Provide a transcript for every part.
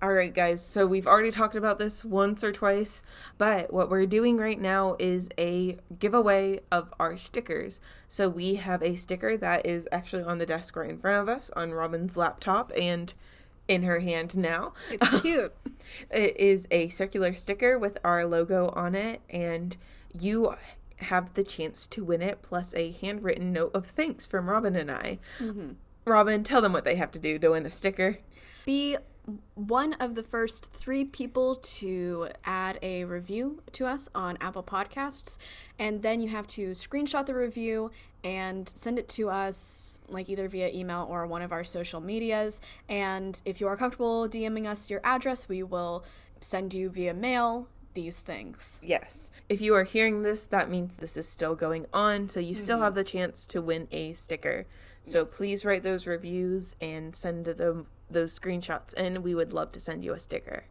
All right, guys, so we've already talked about this once or twice, but what we're doing right now is a giveaway of our stickers. So we have a sticker that is actually on the desk right in front of us on Robin's laptop and in her hand now. It's cute. It is a circular sticker with our logo on it, and you have the chance to win it, plus a handwritten note of thanks from Robin and I. Mm-hmm. Robin, tell them what they have to do to win a sticker. Be one of the first 3 people to add a review to us on Apple Podcasts, and then you have to screenshot the review and send it to us, like either via email or one of our social medias. And if you are comfortable DMing us your address, we will send you via mail these things. Yes. If you are hearing this, that means this is still going on, so you still have the chance to win a sticker. So please write those reviews and send them those screenshots, and we would love to send you a sticker.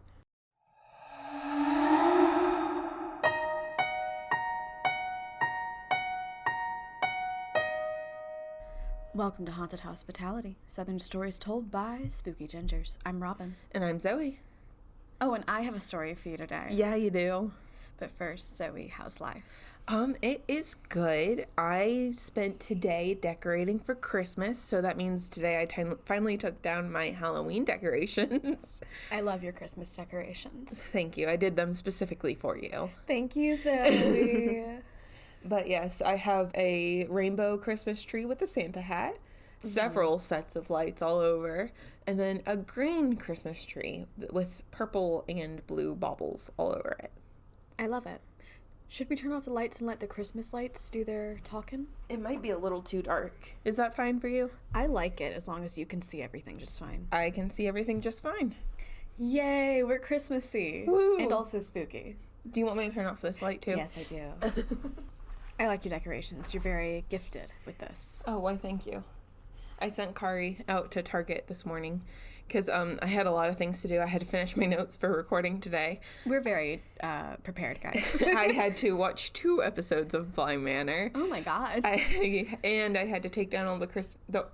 Welcome to Haunted Hospitality, Southern Stories Told by Spooky Gingers. I'm Robin. And I'm Zoey. Oh, and I have a story for you today. Yeah, you do. But first, Zoey, how's life? It is good. I spent today decorating for Christmas, so that means today I finally took down my Halloween decorations. I love your Christmas decorations. Thank you. I did them specifically for you. Thank you, Zoey. But yes, I have a rainbow Christmas tree with a Santa hat, several sets of lights all over, and then a green Christmas tree with purple and blue baubles all over it. I love it. Should we turn off the lights and let the Christmas lights do their talking? It might be a little too dark. Is that fine for you? I like it as long as you can see everything just fine. I can see everything just fine. Yay, we're Christmassy. Woo. And also spooky. Do you want me to turn off this light too? Yes, I do. I like your decorations. You're very gifted with this. Oh, why thank you. I sent Kari out to Target this morning because I had a lot of things to do. I had to finish my notes for recording today. We're very prepared, guys. I had to watch 2 episodes of Bly Manor. Oh my god. I had to take down all the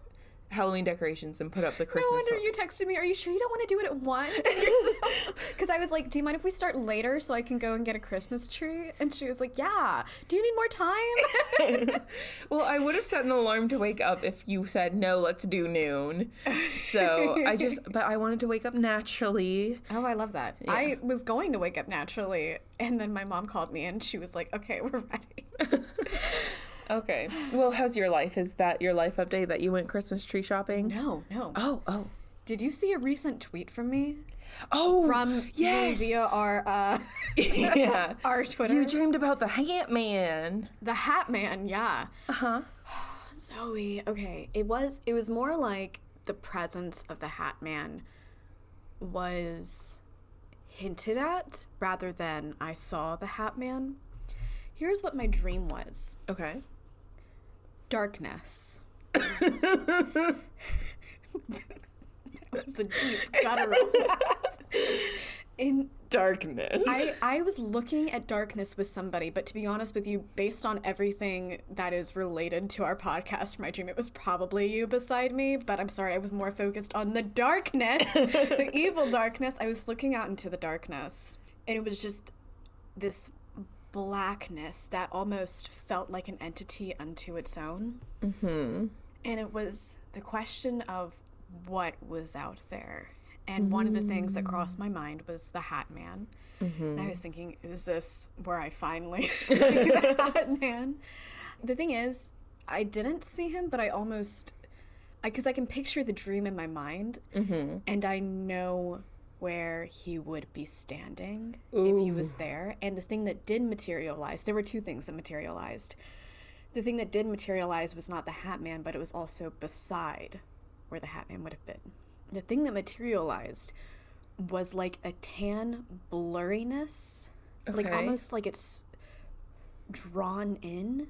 Halloween decorations and put up the Christmas. No wonder you texted me, are you sure you don't want to do it at once? Because I was like, do you mind if we start later so I can go and get a Christmas tree? And she was like, yeah. Do you need more time? Well, I would have set an alarm to wake up if you said, no, let's do noon. So but I wanted to wake up naturally. Oh, I love that. Yeah. I was going to wake up naturally, and then my mom called me and she was like, okay, we're ready. Okay. Well, how's your life? Is that your life update that you went Christmas tree shopping? No. Oh. Did you see a recent tweet from me? Oh, From yes. you via our Yeah. our Twitter? You dreamed about the Hat Man. The Hat Man, yeah. Uh-huh. Zoey, okay. It was more like the presence of the Hat Man was hinted at rather than I saw the Hat Man. Here's what my dream was. Okay. Darkness. That was a deep guttural laugh. In Darkness. I was looking at darkness with somebody, but to be honest with you, based on everything that is related to our podcast for my dream, it was probably you beside me, but I'm sorry, I was more focused on the darkness, the evil darkness. I was looking out into the darkness, and it was just this blackness that almost felt like an entity unto its own. Mm-hmm. And it was the question of what was out there. And one of the things that crossed my mind was the Hat Man. Mm-hmm. And I was thinking, is this where I finally see the Hat Man? The thing is, I didn't see him, but I almost... Because I can picture the dream in my mind, and I know where he would be standing if he was there. And the thing that did materialize, there were 2 things that materialized. The thing that did materialize was not the Hat Man, but it was also beside where the Hat Man would have been. The thing that materialized was like a tan blurriness, like almost like it's drawn in.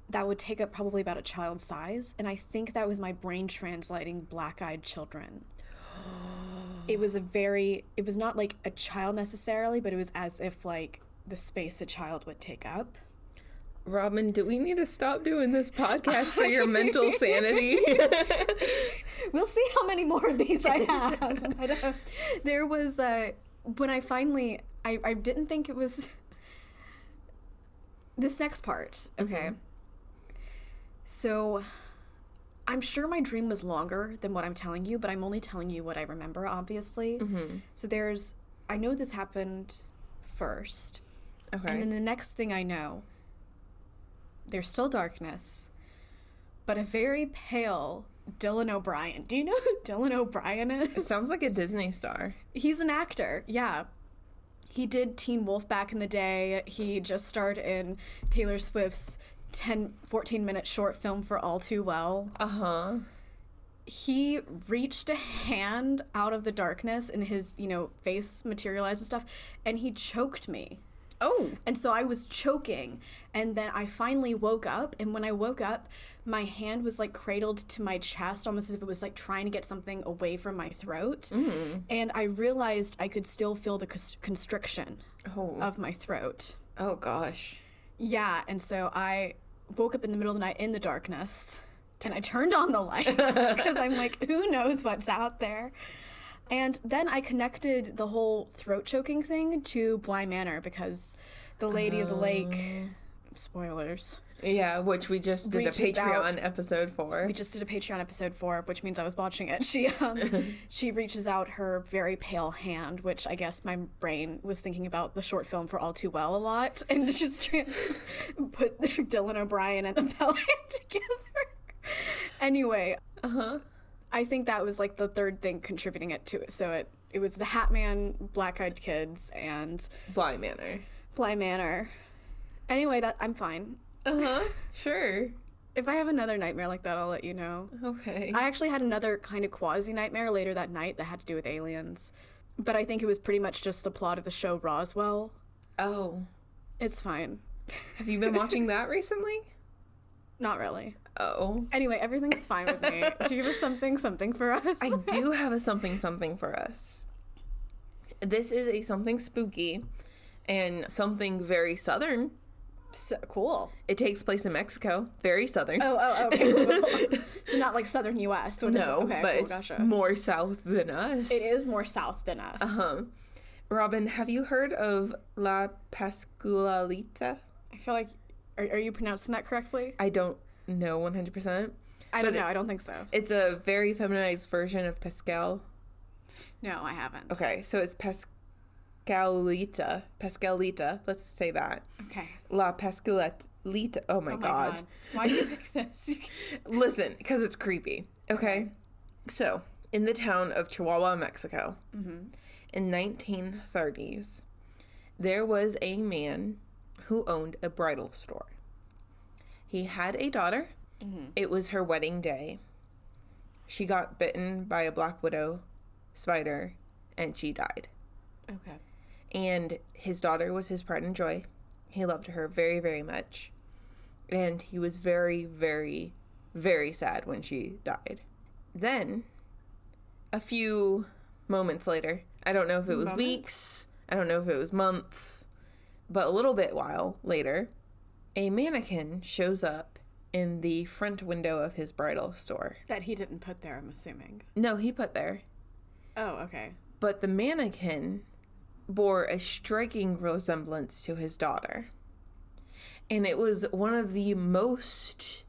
That would take up probably about a child's size, and I think that was my brain translating black-eyed children. It was not like a child necessarily, but it was as if like the space a child would take up. Robin, do we need to stop doing this podcast for your mental sanity? We'll see how many more of these I have. But there was, when I finally, I didn't think it was this next part. Okay. So I'm sure my dream was longer than what I'm telling you, but I'm only telling you what I remember, obviously. So I know this happened first. Okay. And then the next thing I know, there's still darkness, but a very pale Dylan O'Brien. Do you know who Dylan O'Brien is? It sounds like a Disney star. He's an actor, yeah. He did Teen Wolf back in the day. He just starred in Taylor Swift's 14-minute short film for All Too Well. He reached a hand out of the darkness and his, face materialized and stuff, and he choked me. Oh. And so I was choking, and then I finally woke up, and when I woke up, my hand was like cradled to my chest, almost as if it was like trying to get something away from my throat. And I realized I could still feel the constriction of my throat. Oh, gosh. Yeah, and so I woke up in the middle of the night in the darkness, and I turned on the lights, because I'm like, who knows what's out there? And then I connected the whole throat choking thing to Bly Manor, because the Lady of the Lake, spoilers. Yeah, which we just did a Patreon episode for. We just did a Patreon episode for, which means I was watching it. She reaches out her very pale hand, which I guess my brain was thinking about the short film for All Too Well a lot, and just put Dylan O'Brien and the pale hand together. Anyway. I think that was like the third thing contributing it to it. So it was the Hat Man, Black Eyed Kids, and Bly Manor. Bly Manor. Anyway, I'm fine. Sure. If I have another nightmare like that, I'll let you know. Okay. I actually had another kind of quasi-nightmare later that night that had to do with aliens. But I think it was pretty much just the plot of the show Roswell. Oh. It's fine. Have you been watching that recently? Not really. Oh. Anyway, everything's fine with me. Do you have a something for us? I do have a something for us. This is a something spooky and something very southern. So, cool. It takes place in Mexico. Very southern. Oh, okay. Cool. So not like southern U.S. No, okay, but cool, it's gotcha. more south than us. It is more south than us. Robin, have you heard of La Pascualita? I feel like, are you pronouncing that correctly? I don't know 100%. I don't know. I don't think so. It's a very feminized version of Pascal. No, I haven't. Okay, so it's Pascualita. Let's say that. Okay. La Pascualita. Oh my God. Why did you pick this? Listen, because it's creepy. Okay. So, in the town of Chihuahua, Mexico, in 1930s, there was a man who owned a bridal store. He had a daughter. It was her wedding day. She got bitten by a black widow spider, and she died. Okay. And his daughter was his pride and joy. He loved her very, very much. And he was very, very, very sad when she died. Then, a few moments later, I don't know if it was weeks, I don't know if it was months, but a little bit while later, a mannequin shows up in the front window of his bridal store. That he didn't put there, I'm assuming. No, he put there. Oh, okay. But the mannequin bore a striking resemblance to his daughter. And it was one of the most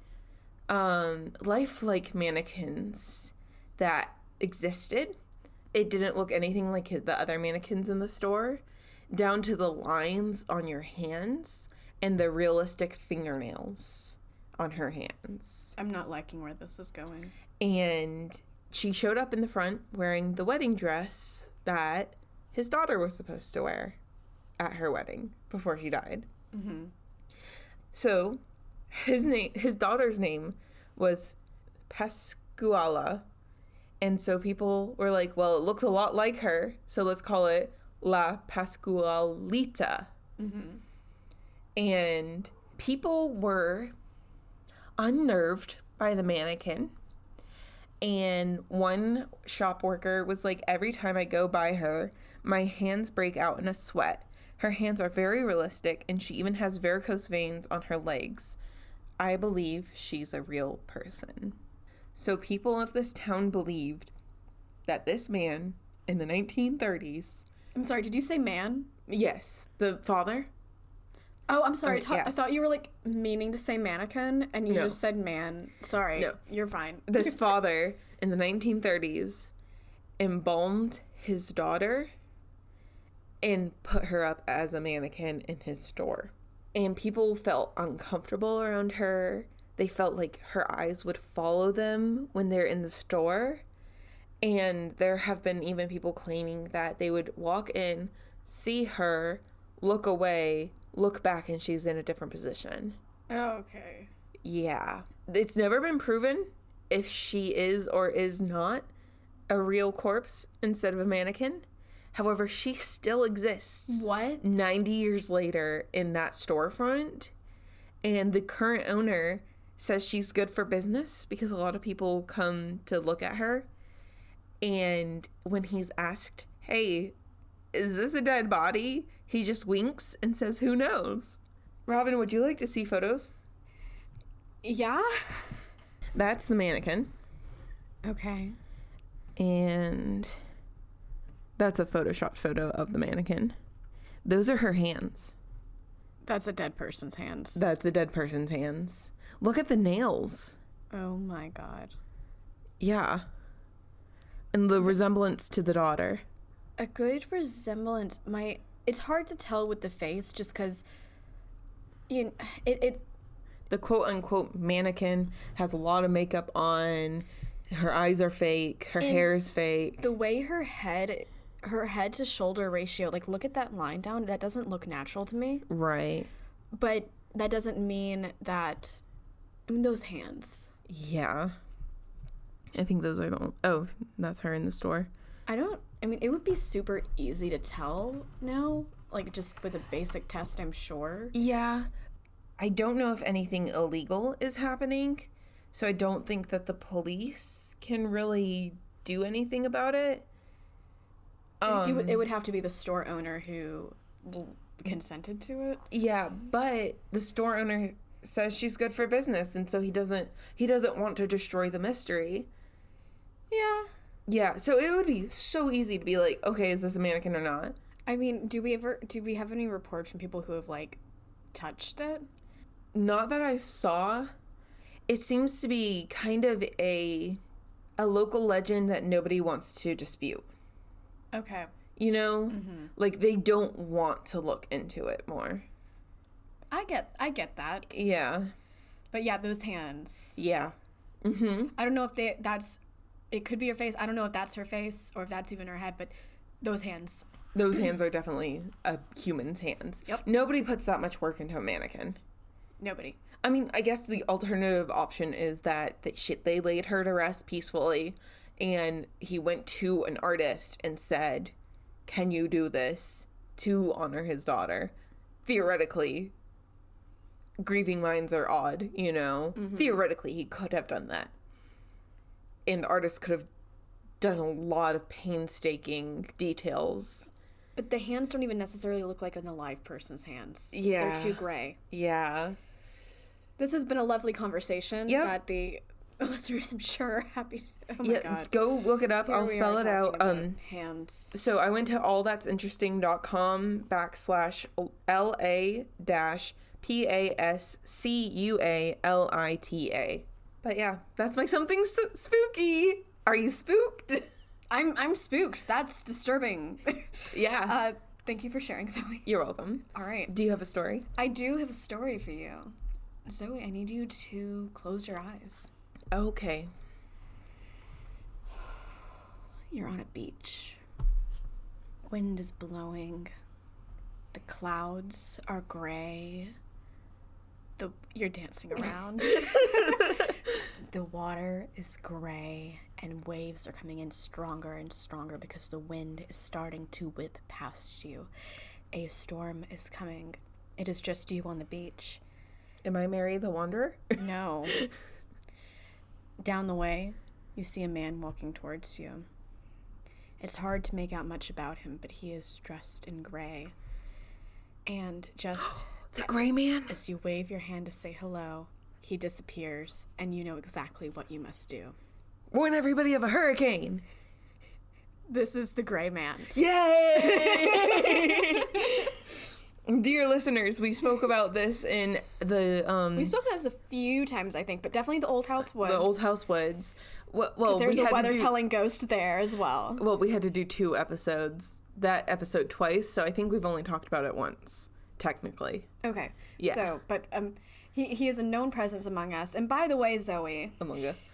lifelike mannequins that existed. It didn't look anything like the other mannequins in the store, down to the lines on your hands and the realistic fingernails on her hands. I'm not liking where this is going. And she showed up in the front wearing the wedding dress that his daughter was supposed to wear at her wedding before she died. So his daughter's name was Pascuala. And so people were like, well, it looks a lot like her, so let's call it La Pascualita. And people were unnerved by the mannequin. And one shop worker was like, every time I go by her, my hands break out in a sweat. Her hands are very realistic, and she even has varicose veins on her legs. I believe she's a real person. So people of this town believed that this man in the 1930s... I'm sorry, did you say man? Yes, the father. Oh, I'm sorry. Yes. I thought you were, like, meaning to say mannequin, and you just said man. Sorry. No. You're fine. This father in the 1930s embalmed his daughter and put her up as a mannequin in his store. And people felt uncomfortable around her. They felt like her eyes would follow them when they're in the store. And there have been even people claiming that they would walk in, see her, look away, look back, and she's in a different position. Okay. Yeah. It's never been proven if she is or is not a real corpse instead of a mannequin. However, she still exists. What? 90 years later in that storefront. And the current owner says she's good for business because a lot of people come to look at her. And when he's asked, hey, is this a dead body? He just winks and says, who knows? Robin, would you like to see photos? Yeah? That's the mannequin. Okay. And that's a photoshopped photo of the mannequin. Those are her hands. That's a dead person's hands. That's a dead person's hands. Look at the nails. Oh my god. Yeah. And the resemblance to the daughter. A good resemblance. It's hard to tell with the face just because it The quote-unquote mannequin has a lot of makeup on. Her eyes are fake. Her hair is fake. The way her head to shoulder ratio, like, look at that line down. That doesn't look natural to me. Right. But that doesn't mean that... I mean, those hands. Yeah. I think those are the... Oh, that's her in the store. I mean, it would be super easy to tell now. Like, just with a basic test, I'm sure. Yeah. I don't know if anything illegal is happening, so I don't think that the police can really do anything about it. It would have to be the store owner who consented to it. Yeah, but the store owner says she's good for business, and so he doesn't want to destroy the mystery. Yeah. Yeah, so it would be so easy to be like, okay, is this a mannequin or not? I mean, do we have any reports from people who have, like, touched it? Not that I saw. It seems to be kind of a local legend that nobody wants to dispute. Okay. You know? Mm-hmm. Like, they don't want to look into it more. I get that. Yeah. But yeah, those hands. Yeah. Mm-hmm. I don't know if it could be her face. I don't know if that's her face or if that's even her head, but those hands. Those hands are definitely a human's hands. Yep. Nobody puts that much work into a mannequin. Nobody. I mean, I guess the alternative option is that they laid her to rest peacefully, and he went to an artist and said, can you do this to honor his daughter? Theoretically, grieving minds are odd, you know? Mm-hmm. Theoretically, he could have done that. And the artist could have done a lot of painstaking details. But the hands don't even necessarily look like an alive person's hands. Yeah. They're too gray. Yeah. This has been a lovely conversation Yep. that the listeners, I'm sure, are happy. Oh my Yeah, god. go look it up. Here I'll we spell are it out. talking about hands. So I went to allthat'sinteresting.com/LA-PASCUALITA. But yeah, that's my something spooky. Are you spooked? I'm spooked. That's disturbing. Yeah. Thank you for sharing, Zoe. You're welcome. All right. Do you have a story? I do have a story for you. Zoe, I need you to close your eyes. Okay. You're on a beach. Wind is blowing. The clouds are gray. You're dancing around. The water is gray and waves are coming in stronger and stronger because the wind is starting to whip past you. A storm is coming. It is just you on the beach. Am I Mary the Wanderer? No. Down the way, you see a man walking towards you. It's hard to make out much about him, but he is dressed in gray. And just The gray man? as you wave your hand to say hello, he disappears, and you know exactly what you must do. Warn everybody of a hurricane. This is the gray man. Yay! Dear listeners, we spoke about this in the We've spoken about this a few times, I think, but definitely the Old House Woods. the Old House Woods. Well, There's we a had to weather-telling ghost there as well. Well, we had to do 2 episodes. That episode twice, so I think we've only talked about it once, technically. Okay. Yeah. So, but he is a known presence among us. And by the way, Zoey, Among Us.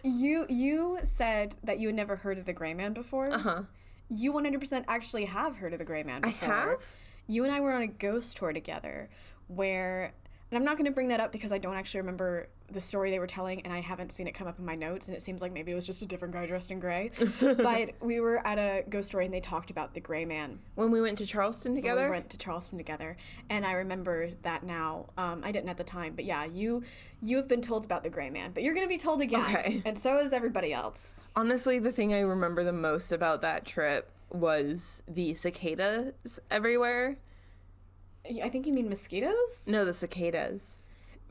you said that you had never heard of the Gray Man before. Uh-huh. You 100% actually have heard of the Gray Man before. I have? You and I were on a ghost tour together where, and I'm not going to bring that up because I don't actually remember the story they were telling, and I haven't seen it come up in my notes, and it seems like maybe it was just a different guy dressed in gray. But we were at a ghost story, and they talked about the Gray Man. When we went to Charleston together? We went to Charleston together, and I remember that now. I didn't at the time, but yeah, you have been told about the Gray Man, but you're going to be told again. Okay. And so is everybody else. Honestly, the thing I remember the most about that trip was the cicadas everywhere. I think you mean mosquitoes? No, the cicadas.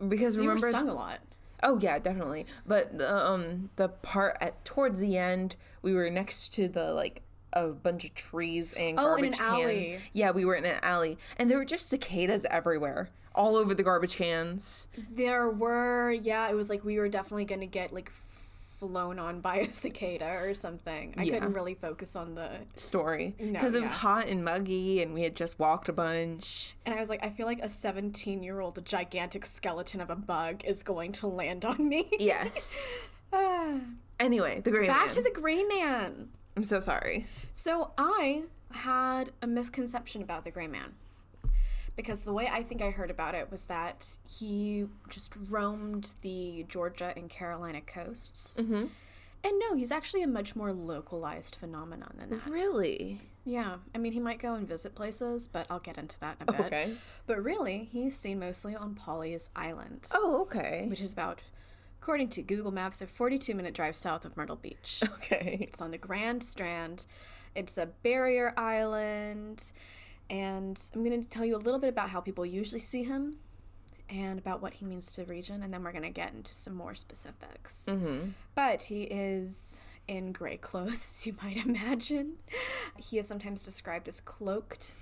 Because You were remember... stung a lot. Oh yeah, definitely. But the part towards the end, we were next to the a bunch of trees and garbage in an can. alley. Yeah, we were in an alley, and there were just cicadas everywhere, all over the garbage cans. There were, yeah, it was like we were definitely going to get flown on by a cicada or something. I couldn't really focus on the Story, No, because it was yeah. hot and muggy, and we had just walked a bunch. And I was like, I feel like a 17-year-old gigantic skeleton of a bug is going to land on me. Yes. Anyway, the Gray Man. Back to the Gray Man. I'm so sorry. So I had a misconception about the Gray Man. Because the way I think I heard about it was that he just roamed the Georgia and Carolina coasts. Mm-hmm. And no, he's actually a much more localized phenomenon than that. Really? Yeah. I mean, he might go and visit places, but I'll get into that in a bit. Okay. But really, he's seen mostly on Pawleys Island. Oh, okay. Which is about, according to Google Maps, a 42-minute drive south of Myrtle Beach. Okay. It's on the Grand Strand. It's a barrier island. And I'm going to tell you a little bit about how people usually see him and about what he means to the region, and then we're going to get into some more specifics. Mm-hmm. But he is in gray clothes, as you might imagine. He is sometimes described as cloaked.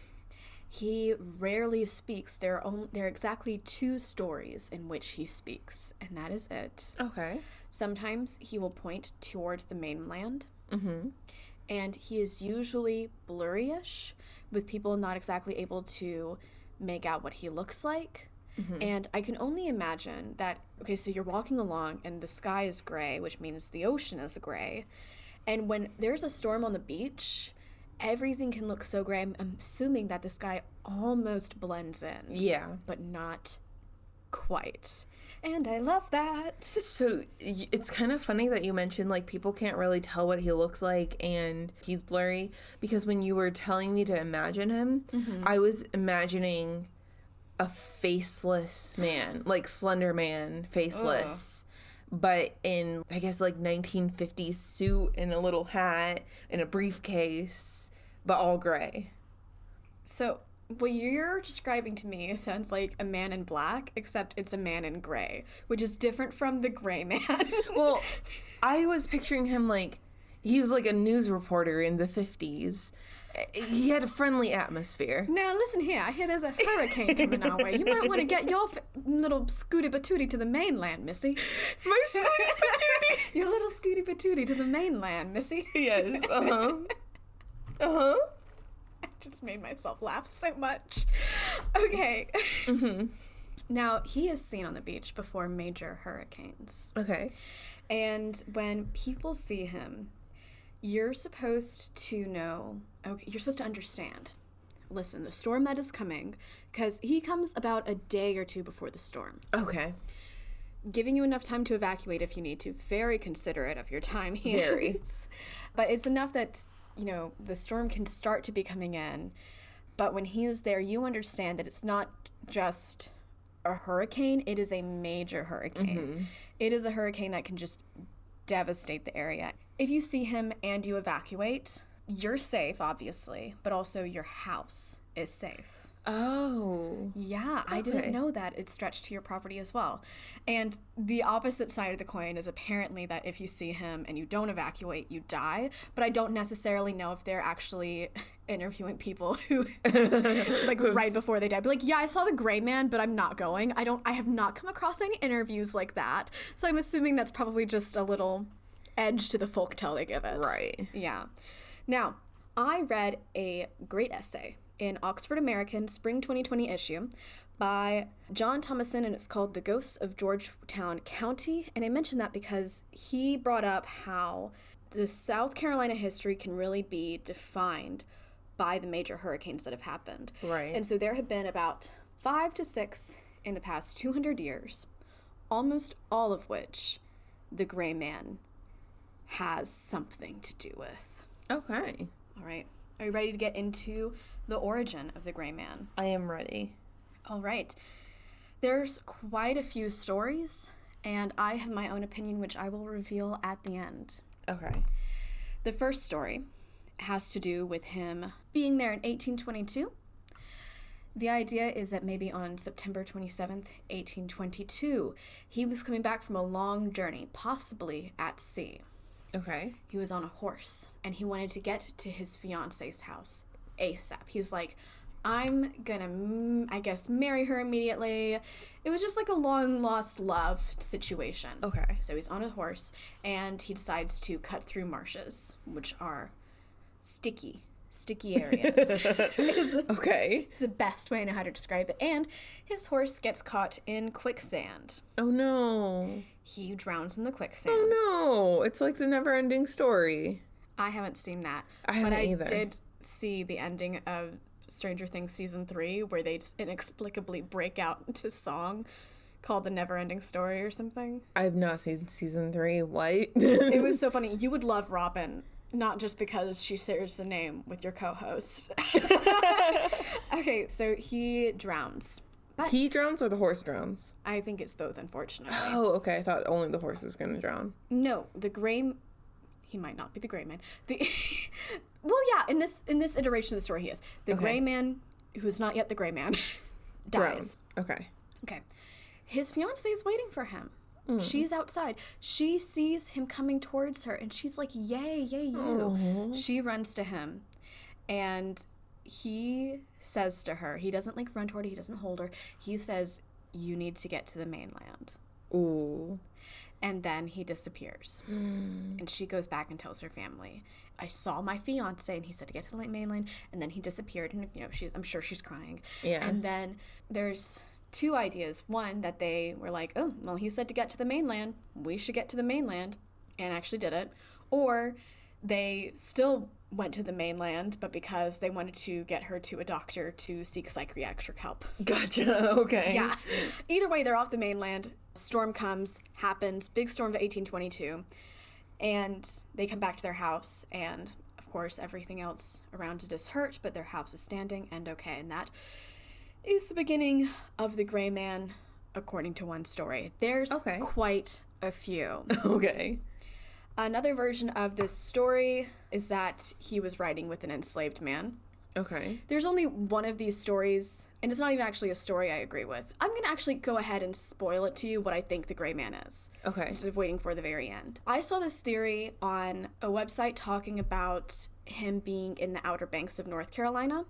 He rarely speaks. There are exactly 2 stories in which he speaks, and that is it. Okay. Sometimes he will point toward the mainland, Mm-hmm. and he is usually blurry-ish, with people not exactly able to make out what he looks like. Mm-hmm. And I can only imagine that, okay, so you're walking along and the sky is gray, which means the ocean is gray. And when there's a storm on the beach, everything can look so gray. I'm assuming that the sky almost blends in. Yeah. But not quite. And I love that. So it's kind of funny that you mentioned people can't really tell what he looks like and he's blurry, because when you were telling me to imagine him, Mm-hmm. I was imagining a faceless man, like Slender Man, faceless, but in I guess 1950s suit and a little hat and a briefcase, but all gray. So what you're describing to me sounds like a man in black, except it's a man in gray, which is different from the Gray Man. Well, I was picturing him he was a news reporter in the 50s. He had a friendly atmosphere. Now listen here, I hear there's a hurricane coming our way. You might want to get your little scooty patootie to the mainland, missy. My scooty patootie. Your little scooty patootie to the mainland, missy. Yes, uh-huh. Uh-huh. I just made myself laugh so much. Okay. Mm-hmm. Now, he is seen on the beach before major hurricanes. Okay. And when people see him, you're supposed to know, okay, you're supposed to understand. Listen, the storm that is coming, because he comes about a day or 2 before the storm. Okay. Giving you enough time to evacuate if you need to. Very considerate of your time he Very. is. But it's enough that, the storm can start to be coming in. But when he is there, you understand that it's not just a hurricane, it is a major hurricane. Mm-hmm. It is a hurricane that can just devastate the area. If you see him and you evacuate, you're safe, obviously, but also your house is safe. Oh. Yeah, I didn't know that it stretched to your property as well. And the opposite side of the coin is apparently that if you see him and you don't evacuate, you die. But I don't necessarily know if they're actually interviewing people who, like, right before they die. But like, yeah, I saw the gray man, but I'm not going. I have not come across any interviews like that. So I'm assuming that's probably just a little edge to the folktale they give it. Right. Yeah. Now, I read a great essay in Oxford American spring 2020 issue by John Thomason, and it's called The Ghosts of Georgetown County. And I mention that because he brought up how the South Carolina history can really be defined by the major hurricanes that have happened. Right. And so there have been about 5 to 6 in the past 200 years, almost all of which the gray man has something to do with. Okay. All right. Are you ready to get into the origin of the gray man? I am ready. All right. There's quite a few stories, and I have my own opinion, which I will reveal at the end. Okay. The first story has to do with him being there in 1822. The idea is that maybe on September 27th, 1822, he was coming back from a long journey, possibly at sea. Okay. He was on a horse, and he wanted to get to his fiance's house ASAP. He's like, I'm gonna, I guess, marry her immediately. It was just like a long-lost love situation. Okay. So he's on a horse, and he decides to cut through marshes, which are sticky areas. Okay. It's the best way I know how to describe it. And his horse gets caught in quicksand. Oh no. He drowns in the quicksand. Oh no. It's like the never-ending story. I haven't seen that. I haven't either. But I did see the ending of Stranger Things Season 3 where they just inexplicably break out into song called The Never-Ending Story or something. I've not seen Season 3. What? It was so funny. You would love Robin. Not just because she shares the name with your co-host. Okay, so he drowns. But He drowns or the horse drowns? I think it's both, unfortunately. Oh, okay. I thought only the horse was going to drown. No, the gray... He might not be the gray man. Well, yeah, in this iteration of the story, he is. The gray man, who's not yet the gray man, dies. Drowns. Okay. Okay. His fiancée is waiting for him. She's outside. She sees him coming towards her, and she's like, yay, you. Aww. She runs to him, and he says to her, he doesn't, like, run toward her, he doesn't hold her. He says, you need to get to the mainland. Ooh. And then he disappears. And she goes back and tells her family, I saw my fiancé, and he said to get to the mainland, and then he disappeared, and, you know, I'm sure she's crying. Yeah. And then there's 2 ideas. One, that they were like, oh, well, he said to get to the mainland. We should get to the mainland, and actually did it. Or they still went to the mainland, but because they wanted to get her to a doctor to seek psychiatric help. Gotcha. Okay. Yeah. Either way, they're off the mainland. Storm happens, big storm of 1822, and they come back to their house, and of course everything else around it is hurt, but their house is standing and okay, and that is the beginning of the gray man, according to one story. There's quite a few. Okay. Another version of this story is that he was riding with an enslaved man. Okay. There's only one of these stories, and it's not even actually a story I agree with. I'm going to actually go ahead and spoil it to you what I think the gray man is. Okay. Instead of waiting for the very end. I saw this theory on a website talking about him being in the Outer Banks of North Carolina.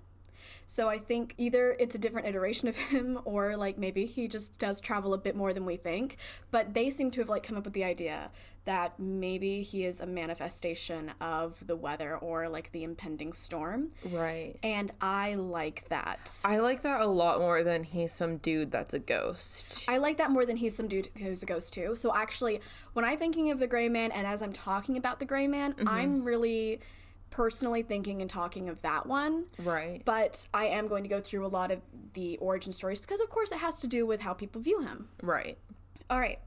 So I think either it's a different iteration of him, or like maybe he just does travel a bit more than we think. But they seem to have like come up with the idea that maybe he is a manifestation of the weather or like the impending storm. Right. And I like that. I like that a lot more than he's some dude that's a ghost. I like that more than he's some dude who's a ghost too. So actually, when I'm thinking of the gray man, and as I'm talking about the gray man, I'm really personally thinking and talking of that one. Right. But I am going to go through a lot of the origin stories because, of course, it has to do with how people view him. Right. All right.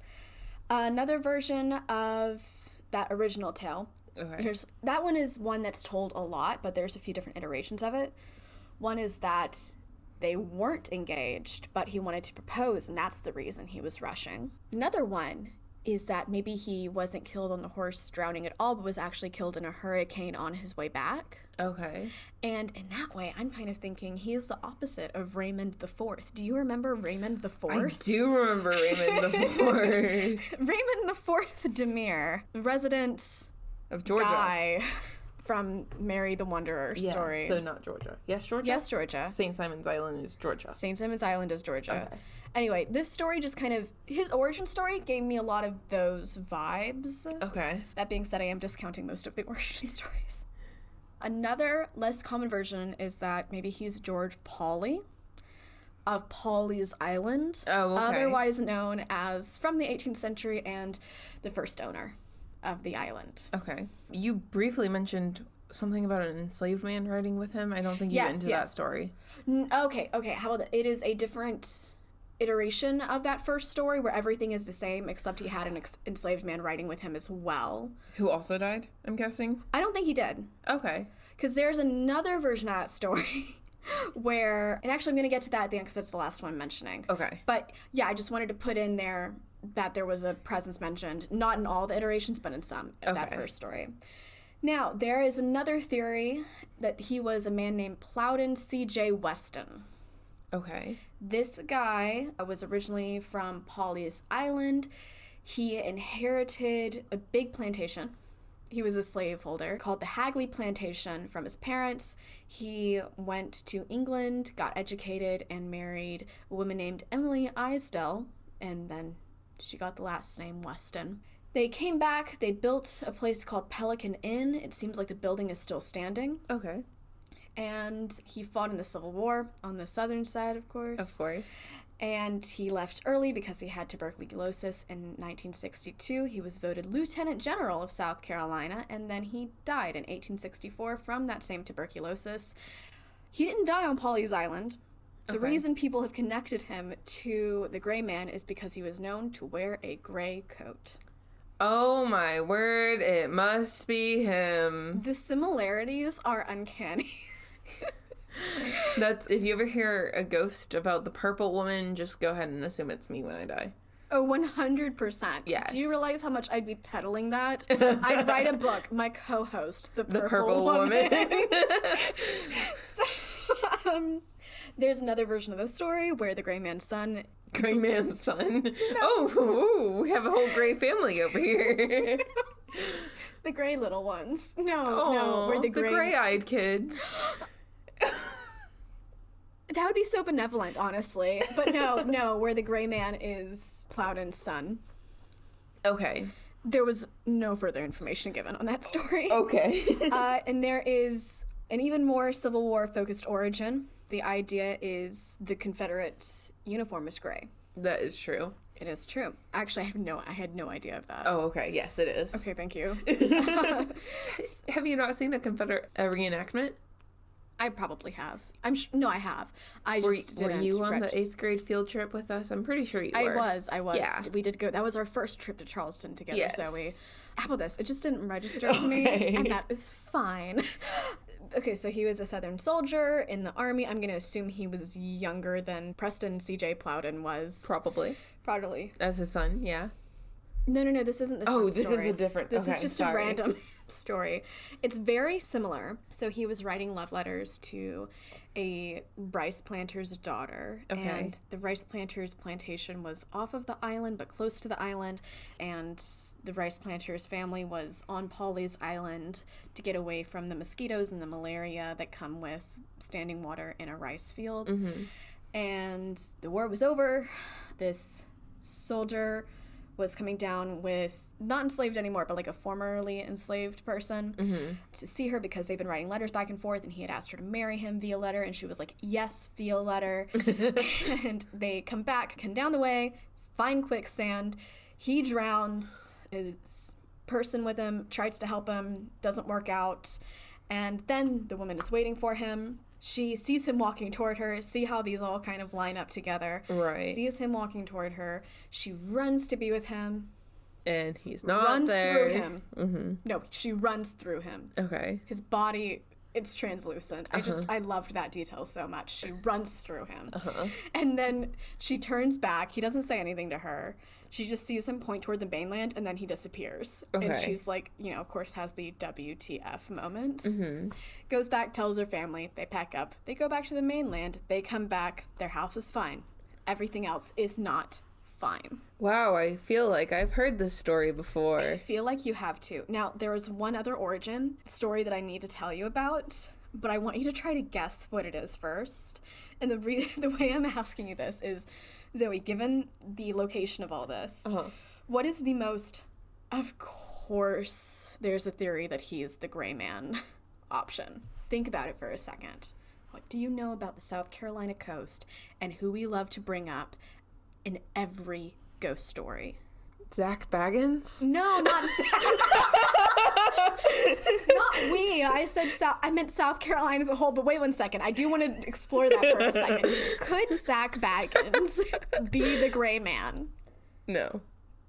Another version of that original tale. Okay. That one is one that's told a lot, but there's a few different iterations of it. One is that they weren't engaged, but he wanted to propose, and that's the reason he was rushing. Another one is that maybe he wasn't killed on the horse drowning at all, but was actually killed in a hurricane on his way back. Okay. And in that way, I'm kind of thinking he is the opposite of Raymond IV. Do you remember Raymond IV? I do remember Raymond IV. Raymond IV Demir, resident Of Georgia. guy from Mary the Wanderer Yeah, story. so not Georgia. Yes, Georgia? Yes, Georgia. St. Simon's Island is Georgia. St. Simon's Island is Georgia. Okay. Anyway, this story just kind of, his origin story gave me a lot of those vibes. Okay. That being said, I am discounting most of the origin stories. Another less common version is that maybe he's George Pawley of Pawleys Island, Oh, okay. otherwise known as from the 18th century and the first owner of the island. Okay. You briefly mentioned something about an enslaved man riding with him. I don't think you went into that story. Okay, how about that? It is a different iteration of that first story where everything is the same except he had an enslaved man riding with him as well. Who also died, I'm guessing? I don't think he did. Okay. Because there's another version of that story where, and actually I'm going to get to that at the end because that's the last one I'm mentioning. Okay. But yeah, I just wanted to put in there that there was a presence mentioned, not in all the iterations, but in some of that Okay. first story. Now, there is another theory that he was a man named Plowden C.J. Weston. Okay. This guy was originally from Pawleys Island. He inherited a big plantation. He was a slaveholder called the Hagley Plantation from his parents. He went to England, got educated, and married a woman named Emily Isdell, and then she got the last name Weston. They came back, they built a place called Pelican Inn. It seems like the building is still standing. Okay. And he fought in the Civil War on the southern side, of course. Of course. And he left early because he had tuberculosis in 1962. He was voted Lieutenant General of South Carolina, and then he died in 1864 from that same tuberculosis. He didn't die on Pawleys Island. The Okay. reason people have connected him to the Gray Man is because he was known to wear a gray coat. Oh my word, it must be him. The similarities are uncanny. That's, if you ever hear a ghost about the purple woman, just go ahead and assume it's me when I die. Oh, 100%. Yes. Do you realize how much I'd be peddling that? I'd write a book, my co-host, The Purple Woman. So, there's another version of the story where the Gray Man's son... Gray Man's son? No. Oh, we have a whole gray family over here. The gray little ones. No, where the the gray... gray-eyed kids. That would be so benevolent, honestly. But no, where the Gray Man is Plowden's son. Okay. There was no further information given on that story. Okay. And there is an even more Civil War-focused origin. The idea is the Confederate uniform is gray. That is true. It is true. Actually, I had no idea of that. Oh, okay. Yes, it is. Okay, thank you. Have you not seen a Confederate reenactment? I probably have. No, I have. I just Were didn't. you on the 8th grade field trip with us? I'm pretty sure you I were. was. Yeah. We did go. That was our first trip to Charleston together, Yes. Zoey. How about this? It just didn't register for me, and that is fine. Okay, so he was a Southern soldier in the Army. I'm going to assume he was younger than Preston C.J. Plowden was. Probably. Probably. As his son, yeah. No, this isn't the Oh, same this story. is a different... This okay, is just sorry. a random story. It's very similar. So he was writing love letters to a rice planter's daughter. Okay. And the rice planter's plantation was off of the island, but close to the island. And the rice planter's family was on Pawleys Island to get away from the mosquitoes and the malaria that come with standing water in a rice field. Mm-hmm. And the war was over. This soldier was coming down with, not enslaved anymore, but like a formerly enslaved person to see her because they've been writing letters back and forth, and he had asked her to marry him via letter, and she was like, yes, via letter. And they come down the way, find quicksand. He drowns. His person with him tries to help him, doesn't work out. And then the woman is waiting for him. She sees him walking toward her. See how these all kind of line up together. Right. Sees him walking toward her. She runs to be with him. And he's not Runs there. through him. Mm-hmm. No, she runs through him. Okay. His body it's translucent. I loved that detail so much. She runs through him. And then she turns back. He doesn't say anything to her. She just sees him point toward the mainland, and then he disappears. Okay. And she's like, of course, has the WTF moment. Goes back, tells her family. They pack up. They go back to the mainland. They come back. Their house is fine. Everything else is not fine. Wow, I feel like I've heard this story before. I feel like you have too. Now, there is one other origin story that I need to tell you about, but I want you to try to guess what it is first. And the way I'm asking you this is, Zoey, given the location of all this, what is the most, of course, there's a theory that he is the gray man option. Think about it for a second. What do you know about the South Carolina coast and who we love to bring up in every ghost story? Zach Baggins? No, not Zach. Not we. I meant South Carolina as a whole, but wait one second. I do want to explore that for a second. Could Zach Baggins be the gray man? No.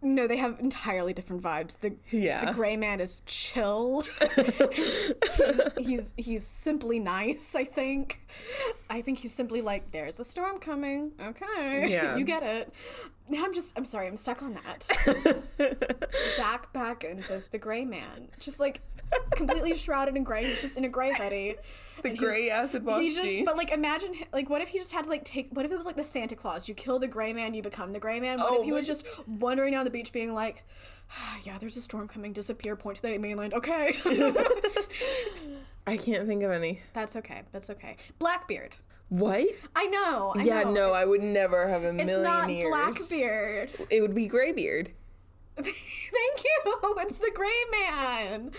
No, they have entirely different vibes. The gray man is chill. he's simply nice, I think. I think he's simply like, there's a storm coming. Okay. Yeah. You get it. I'm sorry, I'm stuck on that. Zach Baggins is the gray man. Just like completely shrouded in gray. He's just in a gray hoodie. The gray acid wash. But like imagine, like what if he just had to like what if it was like the Santa Claus? You kill the gray man, you become the gray man. What if he was just wandering down the beach being like, yeah, there's a storm coming, disappear, point to the mainland. Okay. I can't think of any. That's okay. Blackbeard. What? I know. No, I would never have a million years. It's not Blackbeard. It would be Graybeard. Thank you. It's the gray man.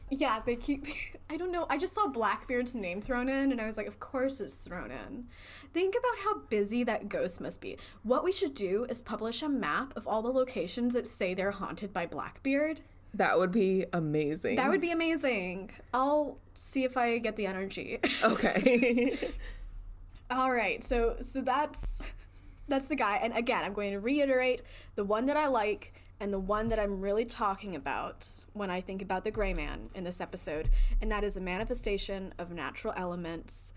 Yeah, they keep... I don't know. I just saw Blackbeard's name thrown in, and I was like, of course it's thrown in. Think about how busy that ghost must be. What we should do is publish a map of all the locations that say they're haunted by Blackbeard. That would be amazing. That would be amazing. I'll see if I get the energy. Okay. All right, so that's the guy. And again, I'm going to reiterate the one that I like and the one that I'm really talking about when I think about the gray man in this episode, and that is a manifestation of natural elements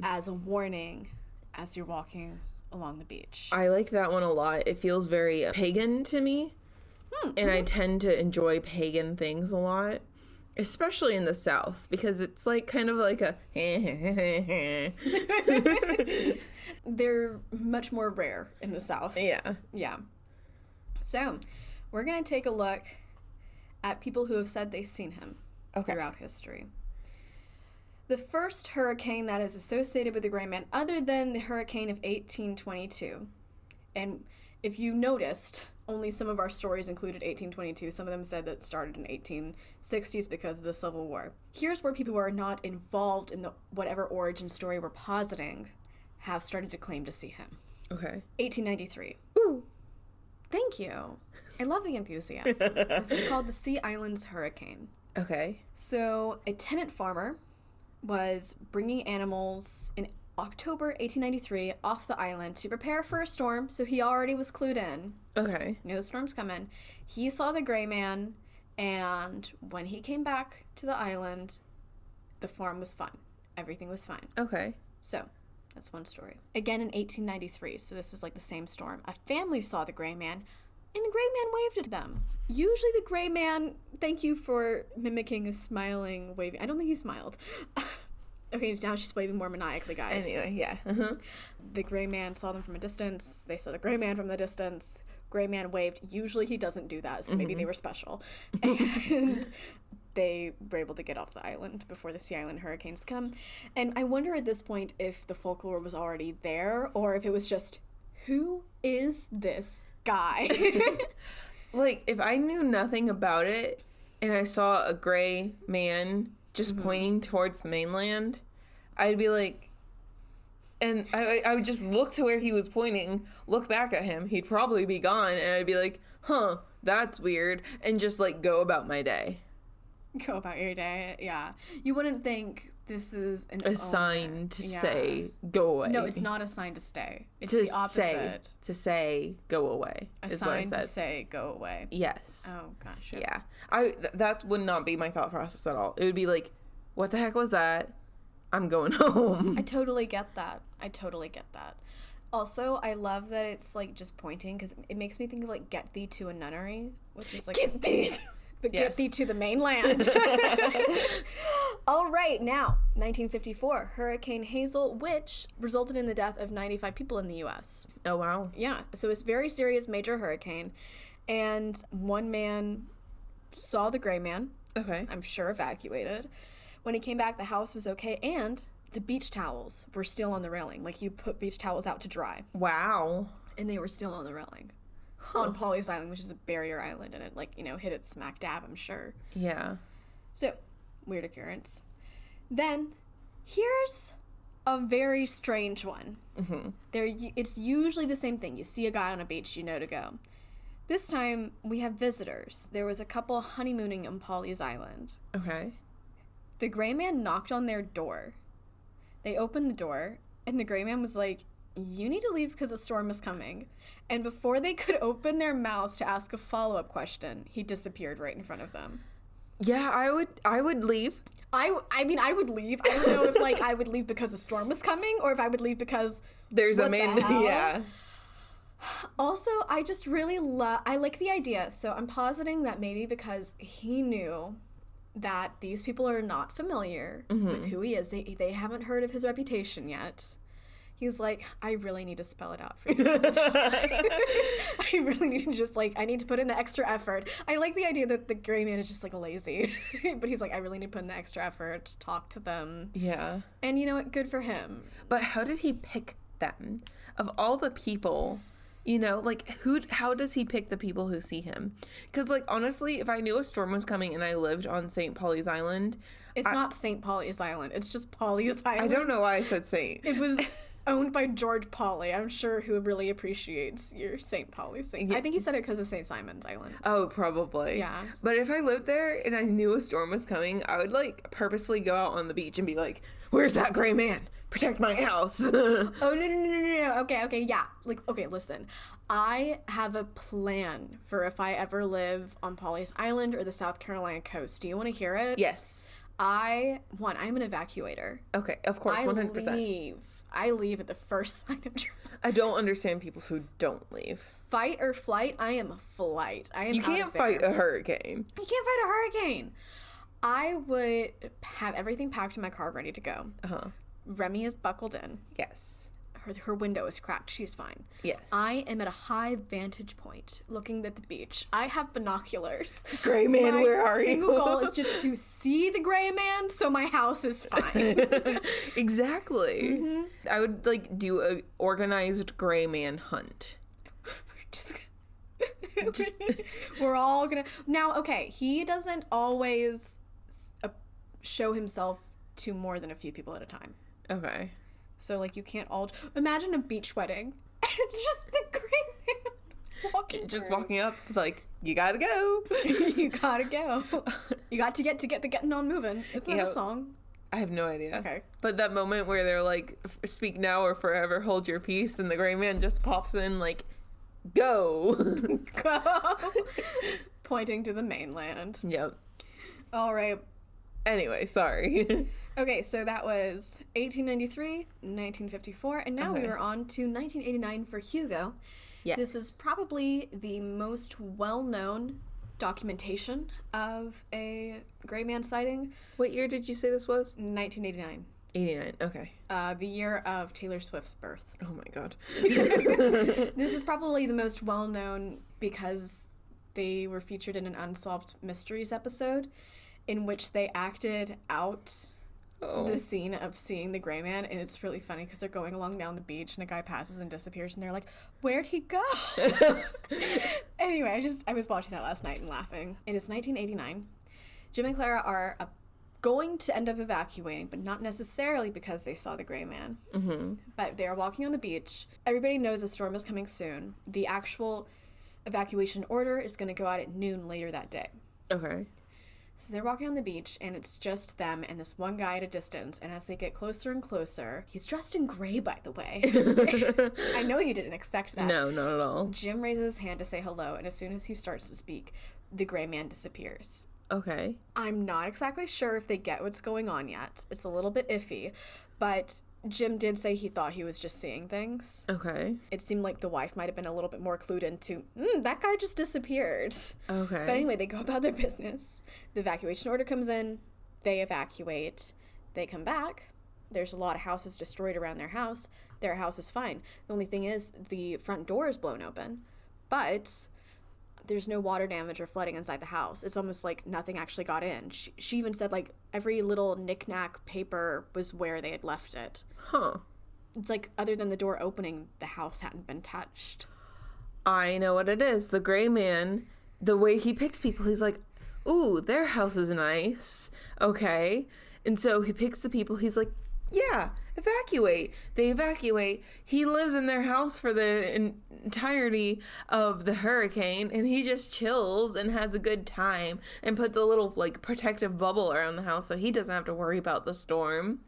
as a warning as you're walking along the beach. I like that one a lot. It feels very pagan to me, and I tend to enjoy pagan things a lot. Especially in the South, because it's like kind of like a They're much more rare in the South. Yeah. So, we're going to take a look at people who have said they've seen him throughout history. The first hurricane that is associated with the gray man, other than the hurricane of 1822, and if you noticed, only some of our stories included 1822. Some of them said that started in 1860s because of the Civil War. Here's where people who are not involved in the whatever origin story we're positing have started to claim to see him. Okay. 1893. Ooh. Thank you. I love the enthusiasm. This is called the Sea Islands Hurricane. Okay. So, a tenant farmer was bringing animals in October 1893 off the island to prepare for a storm, so he already was clued in. Okay. Knew the storm's coming. He saw the gray man, and when he came back to the island, the farm was fine. Everything was fine. Okay. So, that's one story. Again in 1893, so this is like the same storm. A family saw the gray man, and the gray man waved at them. Usually the gray man, thank you for mimicking a smiling, waving. I don't think he smiled. Okay, now she's waving more maniacally, guys. Anyway, yeah. The gray man saw them from a distance. They saw the gray man from the distance. Gray man waved. Usually he doesn't do that, so maybe they were special. And they were able to get off the island before the Sea Island hurricanes come. And I wonder at this point if the folklore was already there, or if it was just, who is this guy? Like, if I knew nothing about it, and I saw a gray man just pointing towards the mainland, I'd be like, and I would just look to where he was pointing, look back at him, he'd probably be gone, and I'd be like, huh, that's weird, and just like go about my day. Go about your day, yeah. You wouldn't think this is a sign to say go away. No, it's not a sign to stay. It's the opposite. To say go away. A sign to say go away. Yes. Oh gosh. Yeah. That would not be my thought process at all. It would be like, what the heck was that? I'm going home. I totally get that. Also, I love that it's like just pointing because it makes me think of like get thee to a nunnery, which is like Get thee. but Yes. get thee to the mainland. All right, now 1954, Hurricane Hazel, which resulted in the death of 95 people in the U.S. Oh, wow. Yeah, so it's a very serious major hurricane, and one man saw the gray man. Okay. I'm sure evacuated. When he came back, the house was okay, and the beach towels were still on the railing. Like, you put beach towels out to dry, Wow. and they were still on the railing. On Pawleys Island, which is a barrier island, and it, like, you know, hit it smack dab, I'm sure. Yeah. So, weird occurrence. Then, here's a very strange one. Mm-hmm. It's usually the same thing. You see a guy on a beach, you know to go. This time, we have visitors. There was a couple honeymooning on Pawleys Island. Okay. The gray man knocked on their door. They opened the door, and the gray man was like, you need to leave because a storm is coming. And before they could open their mouths to ask a follow-up question, he disappeared right in front of them. Yeah, I would leave. I mean, I would leave. I don't know if, like, I would leave because a storm was coming or if I would leave because There's a what man. the hell? Yeah. Also, I just really I like the idea. So I'm positing that maybe because he knew that these people are not familiar with who he is. They haven't heard of his reputation yet. He's like, I really need to spell it out for you. I really need to just, like, I need to put in the extra effort. I like the idea that the gray man is just, like, lazy. But he's like, I really need to put in the extra effort, talk to them. Yeah. And you know what? Good for him. But how did he pick them? Of all the people, you know, like, how does he pick the people who see him? Because, like, honestly, if I knew a storm was coming and I lived on St. Pawleys Island... It's not St. Pawleys Island. It's just Pawleys Island. I don't know why I said Saint. It was owned by George Pawley. I'm sure who really appreciates your St. Pawleys thing. Yeah. I think he said it because of St. Simon's Island. Oh, probably. Yeah. But if I lived there and I knew a storm was coming, I would, like, purposely go out on the beach and be like, where's that gray man? Protect my house. Oh, no. Okay, yeah. Like, okay, listen. I have a plan for if I ever live on Pawleys Island or the South Carolina coast. Do you want to hear it? Yes. I'm an evacuator. Okay, of course, 100%. I leave at the first sign of trouble. I don't understand people who don't leave. Fight or flight, I am a flight. I am You out can't of there. fight a hurricane. You can't fight a hurricane. I would have everything packed in my car ready to go. Uh-huh. Remy is buckled in. Yes. Her window is cracked. She's fine. Yes. I am at a high vantage point looking at the beach. I have binoculars. Gray man, My where are single you? goal is just to see the gray man so my house is fine. Exactly. Mm-hmm. I would, like, do a organized gray man hunt. We're all gonna... Now, okay, he doesn't always show himself to more than a few people at a time. Okay. So, like, you can't all... Imagine a beach wedding. And it's just the gray man walking Just through. walking up, like, you gotta go. You gotta go. You got to get the getting on moving. Isn't that Yeah. a song? I have no idea. Okay. But that moment where they're like, speak now or forever hold your peace, and the gray man just pops in, like, go. Go. Pointing to the mainland. Yep. All right. Anyway, sorry. Okay, so that was 1893, 1954, and now we Okay. are on to 1989 for Hugo. Yes. This is probably the most well-known documentation of a gray man sighting. What year did you say this was? 1989, 89. Okay. the year of Taylor Swift's birth. Oh my god. This is probably the most well-known because they were featured in an Unsolved Mysteries episode in which they acted out the scene of seeing the gray man, and it's really funny because they're going along down the beach and a guy passes and disappears and they're like, where'd he go? Anyway, I was watching that last night and laughing. And it's 1989. Jim and Clara are going to end up evacuating, but not necessarily because they saw the gray man. Mm-hmm. But they are walking on the beach. Everybody knows a storm is coming soon. The actual evacuation order is going to go out at noon later that day. Okay. So they're walking on the beach, and it's just them and this one guy at a distance. And as they get closer and closer, he's dressed in gray, by the way. I know you didn't expect that. No, not at all. Jim raises his hand to say hello, and as soon as he starts to speak, the gray man disappears. Okay. I'm not exactly sure if they get what's going on yet. It's a little bit iffy, but Jim did say he thought he was just seeing things. Okay. It seemed like the wife might have been a little bit more clued into, that guy just disappeared. Okay. But anyway, they go about their business. The evacuation order comes in. They evacuate. They come back. There's a lot of houses destroyed around their house. Their house is fine. The only thing is the front door is blown open. But there's no water damage or flooding inside the house. It's almost like nothing actually got in. She even said, like, every little knick-knack paper was where they had left it. Huh. It's like, other than the door opening, the house hadn't been touched. I know what it is. The gray man, the way he picks people, he's like, ooh, their house is nice. Okay. And so he picks the people, he's like, yeah, evacuate. They evacuate. He lives in their house for the entirety of the hurricane, and he just chills and has a good time and puts a little, like, protective bubble around the house so he doesn't have to worry about the storm.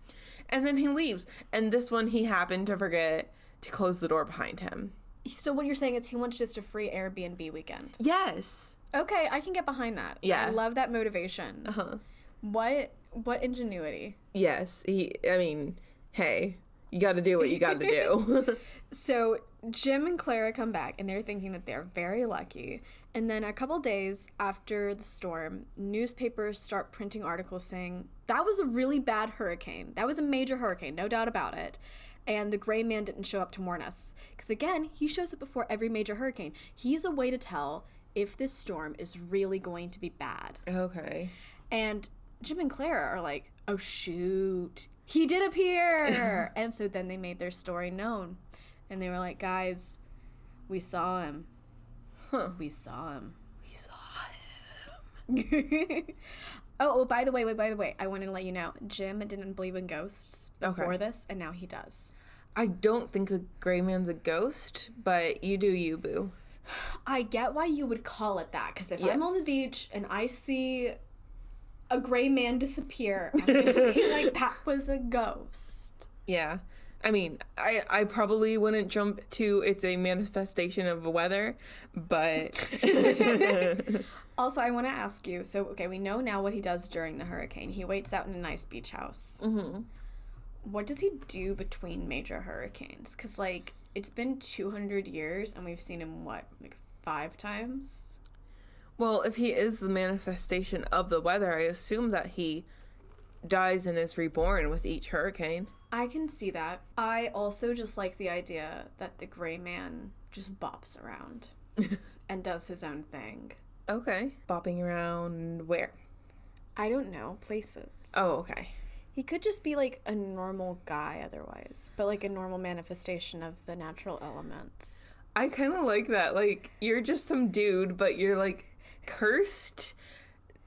And then he leaves. And this one, he happened to forget to close the door behind him. So what you're saying is he wants just a free Airbnb weekend? Yes. Okay, I can get behind that. Yeah. I love that motivation. Uh-huh. What ingenuity. Yes. Hey, you got to do what you got to do. So Jim and Clara come back, and they're thinking that they're very lucky. And then a couple days after the storm, newspapers start printing articles saying, that was a really bad hurricane. That was a major hurricane, no doubt about it. And the gray man didn't show up to warn us. Because again, he shows up before every major hurricane. He's a way to tell if this storm is really going to be bad. Okay. And Jim and Clara are like, oh, shoot, he did appear. And so then they made their story known. And they were like, guys, we saw him. Huh. We saw him. We saw him. Oh, by the way, I wanted to let you know, Jim didn't believe in ghosts before this, and now he does. I don't think a gray man's a ghost, but you do you, boo. I get why you would call it that, because if I'm on the beach and I see a gray man disappear, I'm gonna be like, that was a ghost. Yeah. I mean, I probably wouldn't jump to it's a manifestation of weather, but... Also, I want to ask you, so, okay, we know now what he does during the hurricane. He waits out in a nice beach house. Mm-hmm. What does he do between major hurricanes? Because, like, it's been 200 years, and we've seen him, 5 times? Well, if he is the manifestation of the weather, I assume that he dies and is reborn with each hurricane. I can see that. I also just like the idea that the gray man just bops around and does his own thing. Okay. Bopping around where? I don't know. Places. Oh, okay. He could just be, like, a normal guy otherwise, but, like, a normal manifestation of the natural elements. I kind of like that. Like, you're just some dude, but you're, like, cursed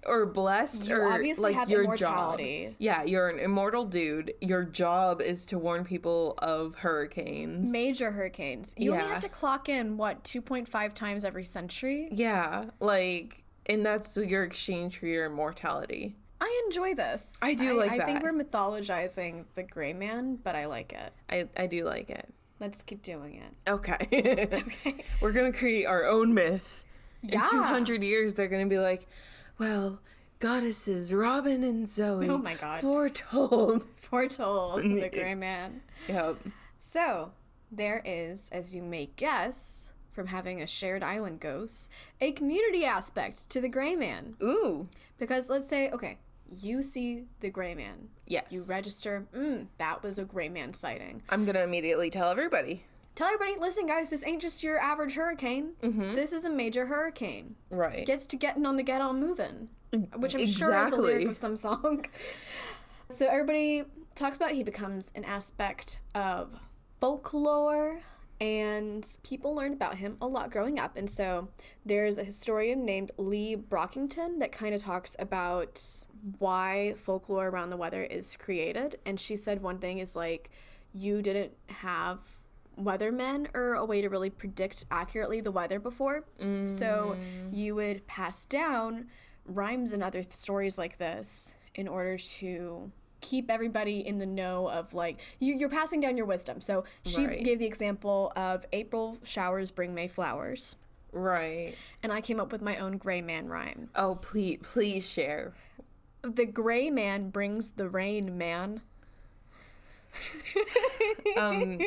or blessed, you or obviously like have your immortality. job. Yeah, you're an immortal dude. Your job is to warn people of hurricanes. Major hurricanes. You only Yeah. have to clock in, 2.5 times every century? Yeah, like, and that's your exchange for your immortality. I enjoy this. I do like that. I think we're mythologizing the gray man, but I like it. I do like it. Let's keep doing it. Okay. Okay. We're gonna create our own myth. Yeah. In 200 years, they're gonna be like, well, goddesses Robin and Zoey. Oh my God. Foretold the gray man. Yep. So, there is, as you may guess, from having a shared island ghost, a community aspect to the gray man. Ooh. Because let's say, okay, you see the gray man. Yes. You register, that was a gray man sighting. I'm gonna immediately tell everybody. Tell everybody, listen guys, this ain't just your average hurricane. Mm-hmm. This is a major hurricane. Right. Gets to getting on the get on moving. Which I'm sure is a Exactly. lyric of some song. So everybody talks about he becomes an aspect of folklore, and people learned about him a lot growing up. And so there's a historian named Lee Brockington that kind of talks about why folklore around the weather is created. And she said one thing is, like, you didn't have weathermen or a way to really predict accurately the weather before. So you would pass down rhymes and other stories like this in order to keep everybody in the know of, like, you're passing down your wisdom. So she Right. gave the example of April showers bring May flowers. Right. And I came up with my own gray man rhyme. Oh, please share. The gray man brings the rain, man.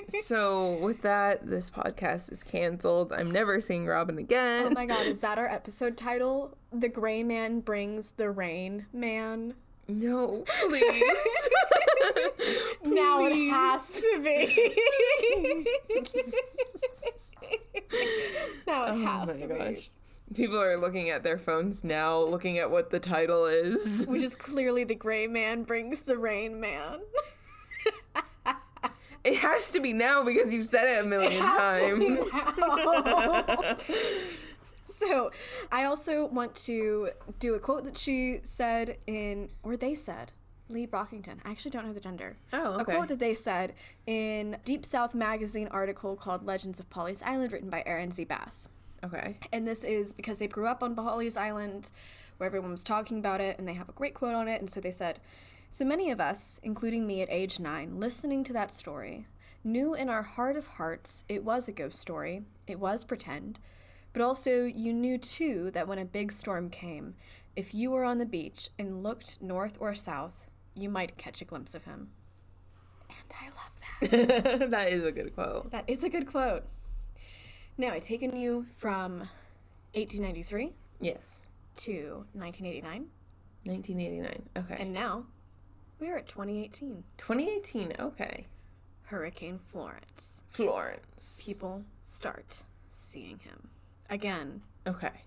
So with that, this podcast is canceled. I'm never seeing Robin again. Oh my god, is that our episode title? The gray man brings the rain, man. No, please. Now it has to be. Now it has to be. People are looking at their phones now, looking at what the title is. Which is clearly the gray man brings the rain, man. It has to be now because you've said it a million times. So, I also want to do a quote that she said they said, Lee Brockington. I actually don't know the gender. Oh, okay. A quote that they said in Deep South magazine article called Legends of Pawleys Island, written by Aaron Z. Bass. Okay. And this is because they grew up on Pawleys Island, where everyone was talking about it, and they have a great quote on it. And so they said, "So many of us, including me at age 9, listening to that story, knew in our heart of hearts it was a ghost story, it was pretend, but also you knew too that when a big storm came, if you were on the beach and looked north or south, you might catch a glimpse of him." And I love that. That is a good quote. That is a good quote. Now, I've taken you from 1893 Yes. to 1989. 1989. Okay. And now we're at 2018. 2018. Okay. Hurricane Florence. Florence. People start seeing him again. Okay.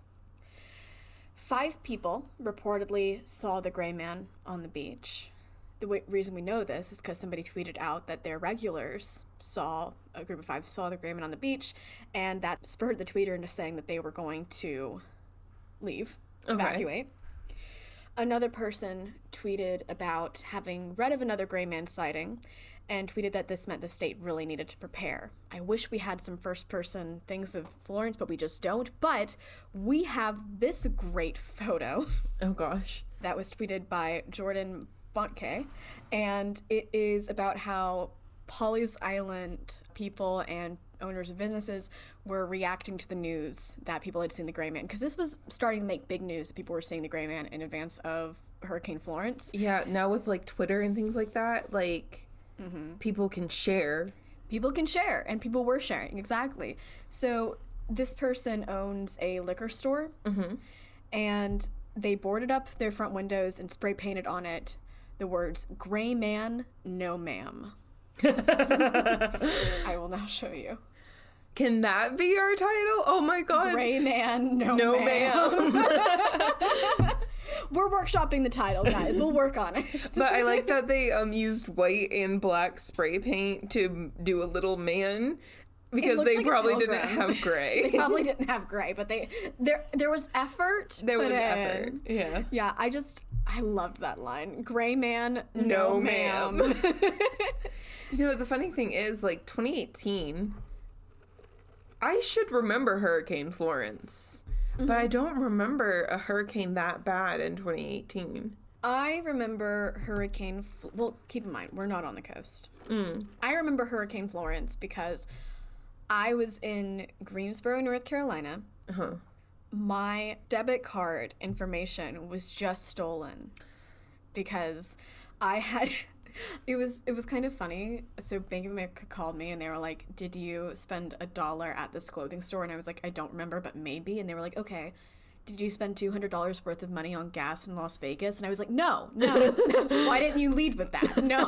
5 people reportedly saw the gray man on the beach. The reason we know this is because somebody tweeted out that their regulars a group of 5 saw the gray man on the beach, and that spurred the tweeter into saying that they were going to leave, evacuate. Another person tweeted about having read of another gray man sighting and tweeted that this meant the state really needed to prepare. I wish we had some first-person things of Florence, but we just don't. But we have this great photo. Oh, gosh. That was tweeted by Jordan Bontke, and it is about how Pawleys Island people and owners of businesses were reacting to the news that people had seen the gray man, because this was starting to make big news that people were seeing the gray man in advance of Hurricane Florence. Yeah, now with like Twitter and things like that, like people can share. People can share, and people were sharing, exactly. So this person owns a liquor store, and they boarded up their front windows and spray painted on it the words, "Gray man, no ma'am." I will now show you. Can that be our title? Oh my god. Gray man, no ma'am. We're workshopping the title, guys. We'll work on it. But I like that they used white and black spray paint to do a little man, because they like probably didn't have gray. They probably didn't have gray, but there was effort. There was effort. Yeah. Yeah, I loved that line. Gray man, No, no ma'am. ma'am. You know, the funny thing is, like, 2018, I should remember Hurricane Florence, but I don't remember a hurricane that bad in 2018. I remember well, keep in mind, we're not on the coast. I remember Hurricane Florence because I was in Greensboro, North Carolina. My debit card information was just stolen because I had... It was kind of funny. So Bank of America called me and they were like, "Did you spend $1 at this clothing store?" And I was like, "I don't remember, but maybe." And they were like, "Okay, did you spend $200 worth of money on gas in Las Vegas?" And I was like, no. Why didn't you lead with that? No.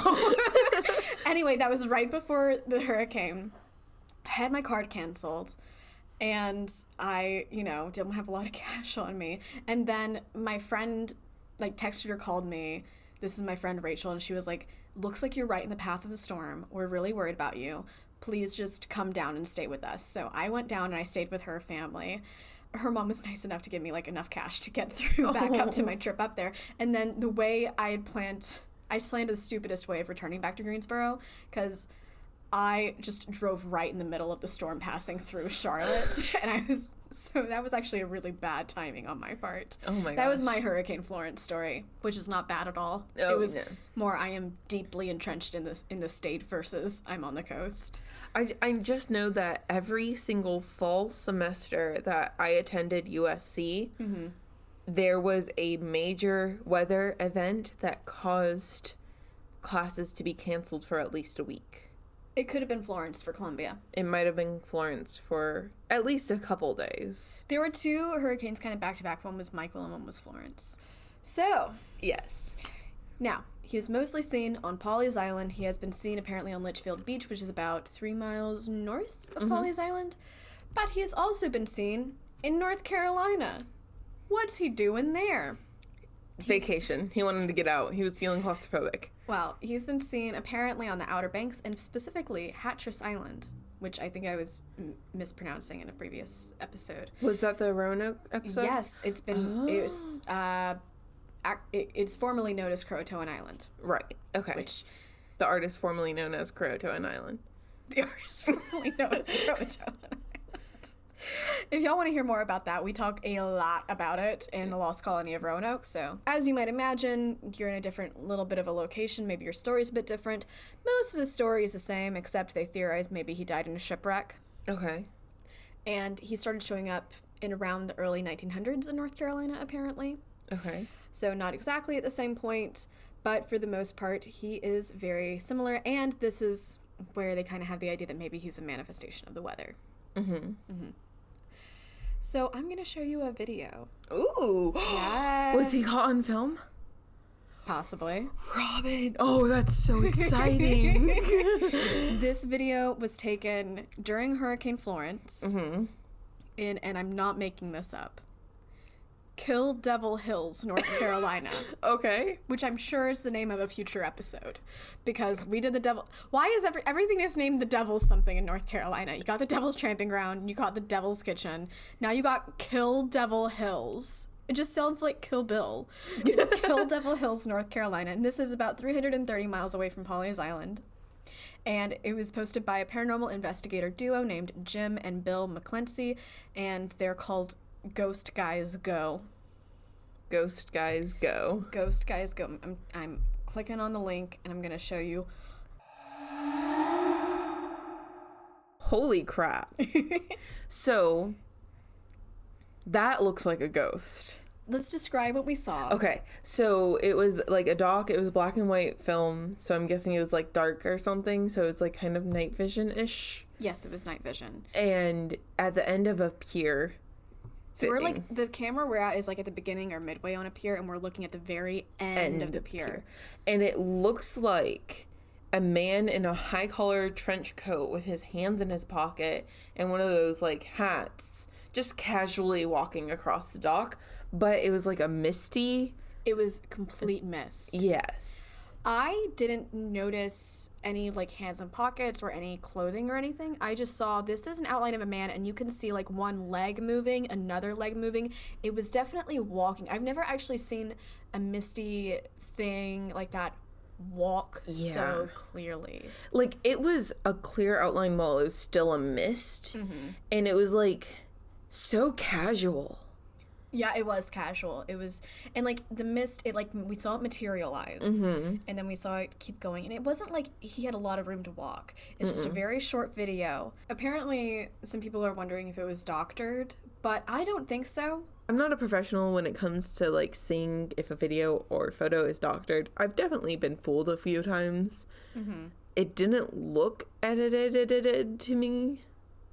Anyway, that was right before the hurricane. I had my card canceled and I, didn't have a lot of cash on me. And then my friend texted or called me. This is my friend Rachel, and she was like, "Looks like you're right in the path of the storm. We're really worried about you. Please just come down and stay with us." So I went down and I stayed with her family. Her mom was nice enough to give me enough cash to get through back up to my trip up there. And then the way I just planned the stupidest way of returning back to Greensboro, because I just drove right in the middle of the storm passing through Charlotte, and so that was actually a really bad timing on my part. Oh my gosh. That was my Hurricane Florence story, which is not bad at all. Oh, it was no. more I am deeply entrenched in the state versus I'm on the coast. I just know that every single fall semester that I attended USC, there was a major weather event that caused classes to be canceled for at least a week. It could have been Florence for Columbia. It might have been Florence for at least a couple days. There were 2 hurricanes kind of back to back. One was Michael and one was Florence. So, Yes. now, he is mostly seen on Pawleys Island. He has been seen apparently on Litchfield Beach, which is about 3 miles north of Pawleys Island. But he has also been seen in North Carolina. What's he doing there? Vacation. He wanted to get out. He was feeling claustrophobic. Well, he's been seen apparently on the Outer Banks and specifically Hatteras Island, which I think I was mispronouncing in a previous episode. Was that the Roanoke episode? Yes, it's been it's formerly known as Croatoan Island. Right. Okay. Which the artist formerly known as Croatoan Island. the artist formerly known as Croatoan Island. If y'all want to hear more about that, we talk a lot about it in the Lost Colony of Roanoke. So, as you might imagine, you're in a different little bit of a location. Maybe your story's a bit different. Most of the story is the same, except they theorize maybe he died in a shipwreck. Okay. And he started showing up in around the early 1900s in North Carolina, apparently. Okay. So not exactly at the same point, but for the most part, he is very similar. And this is where they kind of have the idea that maybe he's a manifestation of the weather. So I'm going to show you a video. Ooh. Yes. Was he caught on film? Possibly. Robin. Oh, that's so exciting. This video was taken during Hurricane Florence in, and I'm not making this up, Kill Devil Hills, North Carolina. Okay. Which I'm sure is the name of a future episode, because we did the devil. Why is everything is named the Devil's something in North Carolina? You got the Devil's Tramping Ground, you got the Devil's Kitchen, now you got Kill Devil Hills. It just sounds like Kill Bill. It's Kill Devil Hills, North Carolina, and this is about 330 miles away from Pawleys Island. And it was posted by a paranormal investigator duo named Jim and Bill McClency, and they're called Ghost Guys Go. Ghost Guys Go. Ghost Guys Go. I'm clicking on the link and I'm going to show you. Holy crap. So, that looks like a ghost. Let's describe what we saw. Okay, so it was like a doc, it was black and white film, so I'm guessing it was like dark or something, so it was like kind of night vision-ish. Yes, it was night vision. And at the end of a pier. So we're like, the camera we're at is like at the beginning or midway on a pier, and we're looking at the very end of the pier. And it looks like a man in a high-collared trench coat with his hands in his pocket and one of those like hats, just casually walking across the dock, but it was like a misty. It was complete mist. Yes. I didn't notice any like hands in pockets or any clothing or anything. I just saw this is an outline of a man, and you can see like one leg moving, another leg moving. It was definitely walking. I've never actually seen a misty thing like that walk so clearly. Like, it was a clear outline while it was still a mist, and it was like so casual. Yeah, it was casual. It was, and like the mist, it like we saw it materialize, and then we saw it keep going, and it wasn't like he had a lot of room to walk. It's just a very short video. Apparently, some people are wondering if it was doctored, but I don't think so. I'm not a professional when it comes to like seeing if a video or photo is doctored. I've definitely been fooled a few times. It didn't look edited to me.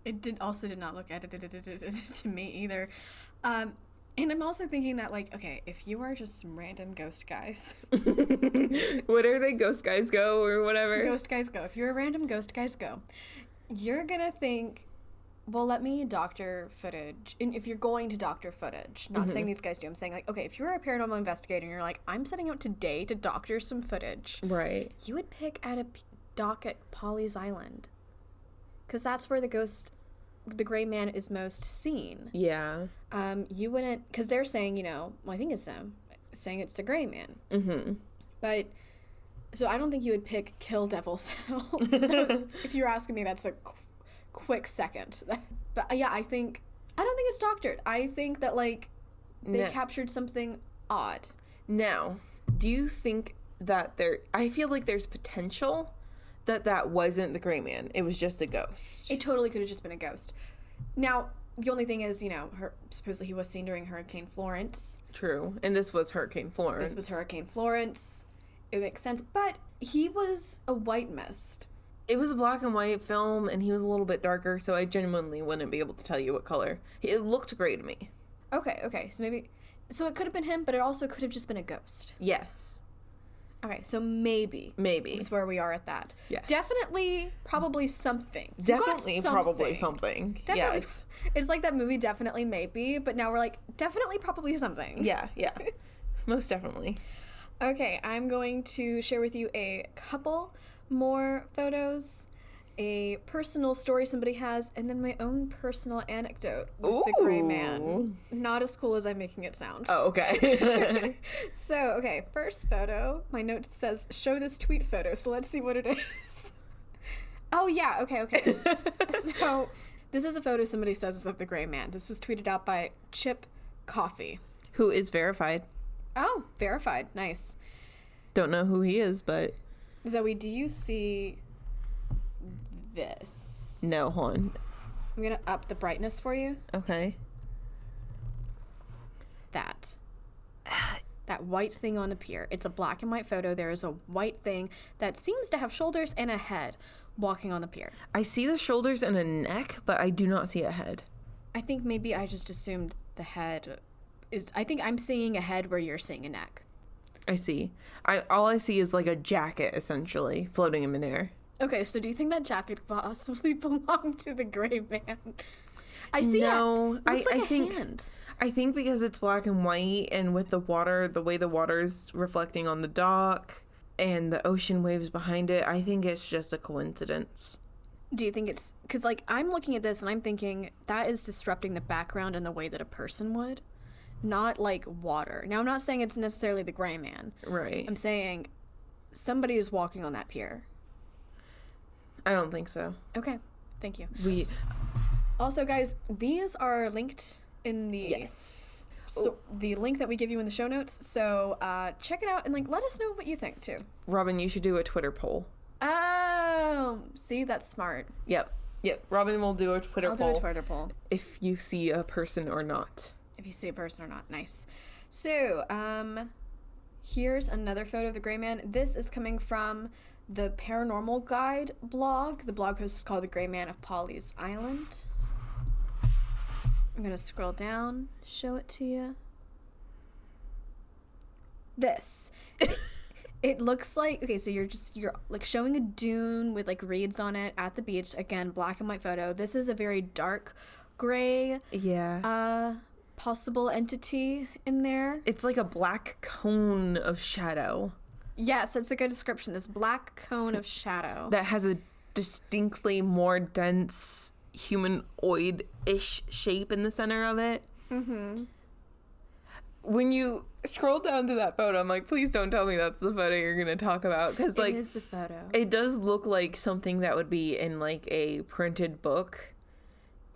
It did not look edited to me either. And I'm also thinking that, like, okay, if you are just some random ghost guys. What are they? Ghost Guys Go or whatever? Ghost Guys Go. If you're a random Ghost Guys Go, you're going to think, well, let me doctor footage. And if you're going to doctor footage, not saying these guys do, I'm saying, like, okay, if you're a paranormal investigator and you're like, I'm setting out today to doctor some footage. Right. You would pick at a dock at Pawleys Island. Because that's where the gray man is most seen. Yeah. You wouldn't, because they're saying, you know, well, I think it's them saying it's the gray man. But So I don't think you would pick Kill Devil's Hill. If you're asking me, that's a quick second. But yeah, I don't think it's doctored. I think that, like, they captured something odd. Now, do you think that I feel like there's potential that wasn't the gray man. It was just a ghost. It totally could have just been a ghost. Now, the only thing is, supposedly he was seen during Hurricane Florence. True. And this was Hurricane Florence. It makes sense. But he was a white mist. It was a black and white film, and he was a little bit darker, so I genuinely wouldn't be able to tell you what color. It looked gray to me. Okay. So it could have been him, but it also could have just been a ghost. Yes. Okay, so maybe is where we are at that. Yes. Definitely, probably something. Probably something. Definitely. Yes. It's like that movie Definitely Maybe, but now we're like, definitely, probably something. Yeah. Most definitely. Okay, I'm going to share with you a couple more photos, a personal story somebody has, and then my own personal anecdote with the gray man. Not as cool as I'm making it sound. Oh, okay. So, okay, first photo. My note says, show this tweet photo, so let's see what it is. Oh, yeah, okay. So, this is a photo somebody says is of the gray man. This was tweeted out by Chip Coffee. Who is verified. Oh, verified. Nice. Don't know who he is, but... Zoe, do you see this? No, hold on. I'm going to up the brightness for you. Okay. That white thing on the pier. It's a black and white photo. There is a white thing that seems to have shoulders and a head walking on the pier. I see the shoulders and a neck, but I do not see a head. I think maybe I just assumed the head is... I think I'm seeing a head where you're seeing a neck. I see. All I see is like a jacket, essentially, floating in midair. Okay, so do you think that jacket possibly belonged to the gray man? I see no, it. Looks like a think... hand. I think because it's black and white, and with the water, the way the water's reflecting on the dock and the ocean waves behind it, I think it's just a coincidence. Do you think it's... Because, like, I'm looking at this and I'm thinking that is disrupting the background in the way that a person would, not like water. Now, I'm not saying it's necessarily the gray man. Right. I'm saying somebody is walking on that pier. I don't think so. Okay. Thank you. Also, guys, these are linked in the... Yes. So the link that we give you in the show notes. So check it out and, like, let us know what you think, too. Robin, you should do a Twitter poll. Oh, see, that's smart. Yep. Robin will do a Twitter poll. I'll do a Twitter poll. If you see a person or not. If you see a person or not. Nice. So, here's another photo of the gray man. This is coming from the Paranormal Guide blog. The blog post is called The Gray Man of Pawleys Island. I'm going to scroll down, show it to you. This. It looks like, okay, so you're like showing a dune with like reeds on it at the beach. Again, black and white photo. This is a very dark gray. Yeah. Possible entity in there. It's like a black cone of shadow. Yes, that's a good description. This black cone of shadow. That has a distinctly more dense humanoid-ish shape in the center of it. Mm-hmm. When you scroll down to that photo, I'm like, please don't tell me that's the photo you're going to talk about. Because, like, it is the photo. It does look like something that would be in, like, a printed book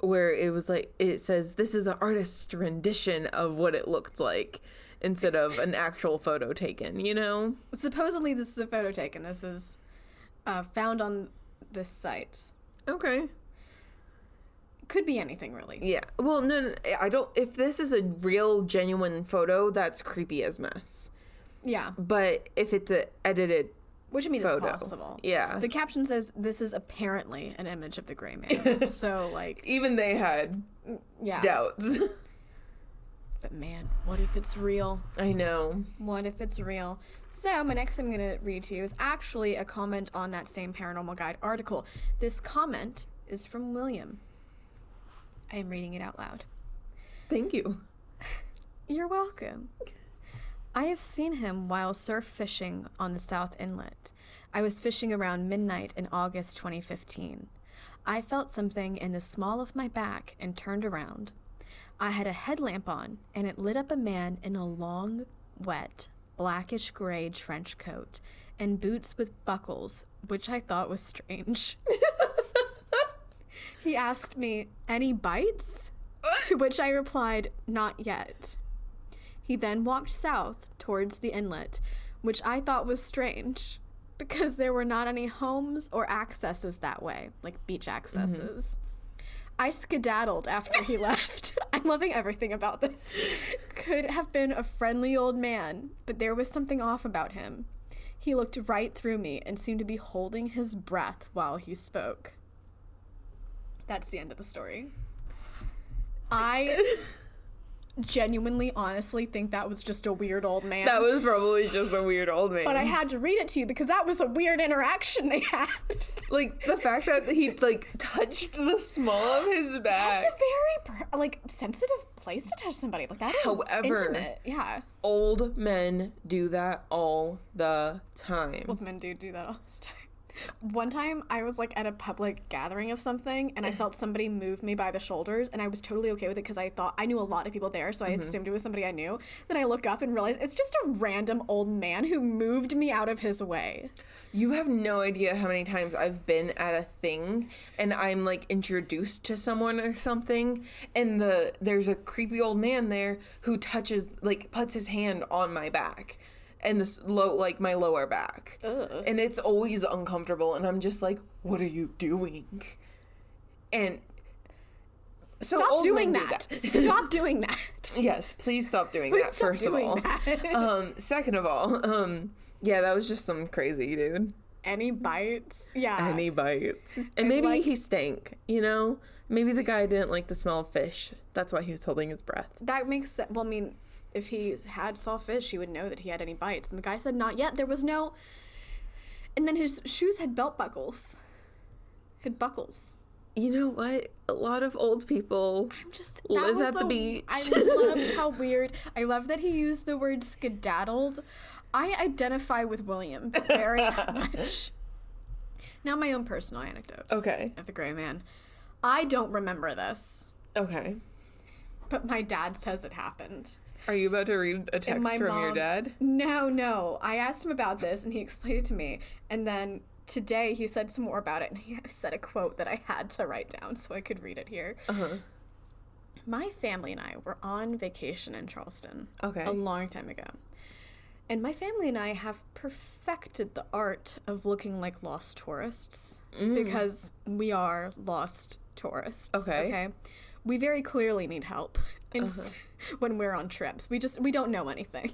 where it was, like, it says, this is an artist's rendition of what it looked like instead of an actual photo taken, you know? Supposedly this is a photo taken. This is found on this site. Okay. Could be anything, really. Yeah. Well, no, I don't... If this is a real, genuine photo, that's creepy as mess. Yeah. But if it's an edited which I mean photo, is possible. Yeah. The caption says, this is apparently an image of the gray man. So, like... Even they had doubts. But man, what if it's real? I know. What if it's real? So, my next thing I'm going to read to you is actually a comment on that same Paranormal Guide article. This comment is from William. I am reading it out loud. Thank you. You're welcome. I have seen him while surf fishing on the South Inlet. I was fishing around midnight in August 2015. I felt something in the small of my back and turned around. I had a headlamp on, and it lit up a man in a long, wet, blackish-gray trench coat and boots with buckles, which I thought was strange. He asked me, "Any bites?" To which I replied, "Not yet." He then walked south towards the inlet, which I thought was strange because there were not any homes or accesses that way, like beach accesses. I skedaddled after he left. I'm loving everything about this. Could have been a friendly old man, but there was something off about him. He looked right through me and seemed to be holding his breath while he spoke. That's the end of the story. I genuinely, honestly think that was just a weird old man. That was probably just a weird old man. But I had to read it to you because that was a weird interaction they had. Like, the fact that he, like, touched the small of his back. That's a very, sensitive place to touch somebody. Like, that is intimate. Yeah. Old men do that all the time. Old men do that all the time. One time I was like at a public gathering of something and I felt somebody move me by the shoulders and I was totally okay with it because I thought I knew a lot of people there, so I assumed it was somebody I knew. Then I look up and realize it's just a random old man who moved me out of his way. You have no idea how many times I've been at a thing and I'm like introduced to someone or something and there's a creepy old man there who puts his hand on my back. And my lower back. Ugh. And it's always uncomfortable. And I'm just like, what are you doing? And so stop doing that. Stop doing that. Yes, please stop doing that, first of all. Second of all, yeah, that was just some crazy dude. Any bites? Yeah. Any bites. And maybe he stank, you know? Maybe the guy didn't like the smell of fish. That's why he was holding his breath. That makes sense. Well, I mean, if he had saw fish, he would know that he had any bites. And the guy said not yet. There was no... And then his shoes had belt buckles. Had buckles. You know what? A lot of old people live at the beach. I loved how weird. I love that he used the word skedaddled. I identify with William very much. Now my own personal anecdote. Okay. Of the gray man. I don't remember this. Okay. But my dad says it happened. Are you about to read a text from your dad? No. I asked him about this, and he explained it to me. And then today, he said some more about it, and he said a quote that I had to write down so I could read it here. Uh-huh. My family and I were on vacation in Charleston. Okay. A long time ago. And my family and I have perfected the art of looking like lost tourists. Because we are lost tourists. Okay? We very clearly need help when we're on trips. We don't know anything.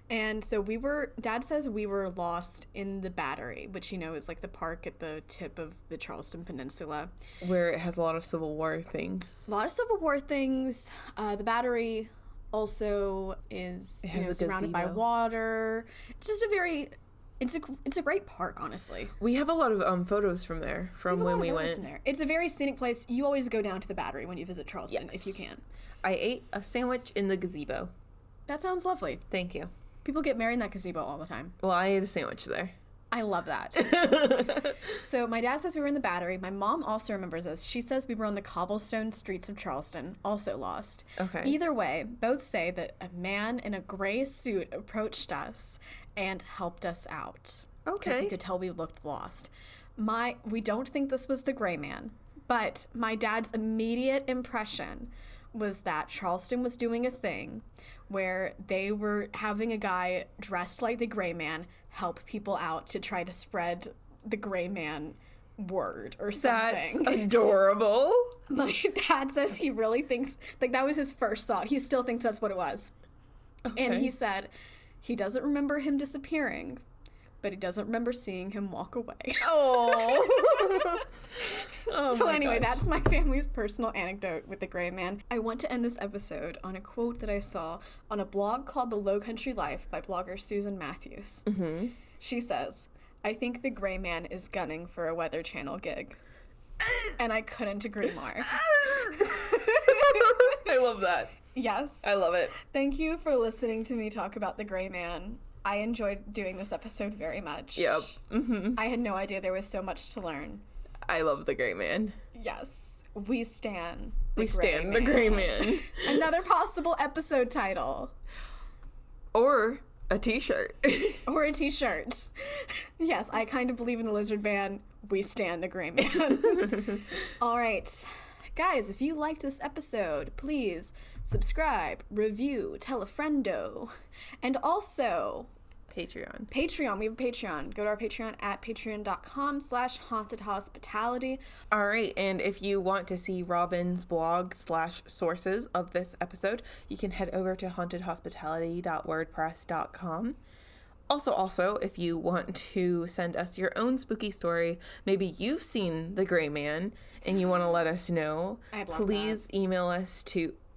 And so Dad says we were lost in the Battery, which, you know, is like the park at the tip of the Charleston Peninsula. Where it has a lot of Civil War things. The Battery also is surrounded by water. It's just it's a great park, honestly. We have a lot of photos from there from when we went. It's a very scenic place. You always go down to the Battery when you visit Charleston, if you can. I ate a sandwich in the gazebo. That sounds lovely. Thank you. People get married in that gazebo all the time. Well, I ate a sandwich there. I love that. So my dad says we were in the Battery. My mom also remembers this. She says we were on the cobblestone streets of Charleston, also lost. Okay. Either way, both say that a man in a gray suit approached us and helped us out. Okay. Because he could tell we looked lost. We don't think this was the gray man, but my dad's immediate impression was that Charleston was doing a thing where they were having a guy dressed like the gray man help people out to try to spread the gray man word or something. That's adorable. My dad says he really thinks, like, that was his first thought. He still thinks that's what it was. Okay. And he said he doesn't remember him disappearing, but he doesn't remember seeing him walk away. Oh. So anyway, that's my family's personal anecdote with the gray man. I want to end this episode on a quote that I saw on a blog called The Low Country Life by blogger Susan Matthews. Mm-hmm. She says, "I think the gray man is gunning for a Weather Channel gig." And I couldn't agree more. I love that. Yes. I love it. Thank you for listening to me talk about the gray man. I enjoyed doing this episode very much. Yep. Mm-hmm. I had no idea there was so much to learn. I love the gray man. Yes. We stan the gray man. Another possible episode title. Or a t-shirt. Or a t-shirt. Yes, I kind of believe in the lizard man. We stand the gray man. All right. Guys, if you liked this episode, please subscribe, review, tell a friendo. And also... Patreon. We have a Patreon. Go to our Patreon at patreon.com/hauntedhospitality. All right, and if you want to see Robin's blog/sources of this episode, you can head over to hauntedhospitality.wordpress.com. Also, if you want to send us your own spooky story, maybe you've seen the Gray Man and you want to let us know, please email us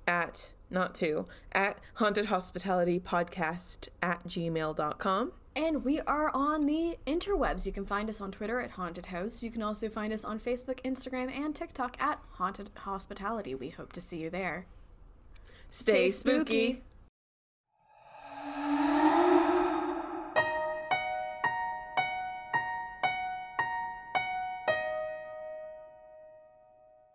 at hauntedhospitalitypodcast@gmail.com. And we are on the interwebs. You can find us on Twitter at Haunted House. You can also find us on Facebook, Instagram, and TikTok at Haunted Hospitality. We hope to see you there. Stay spooky.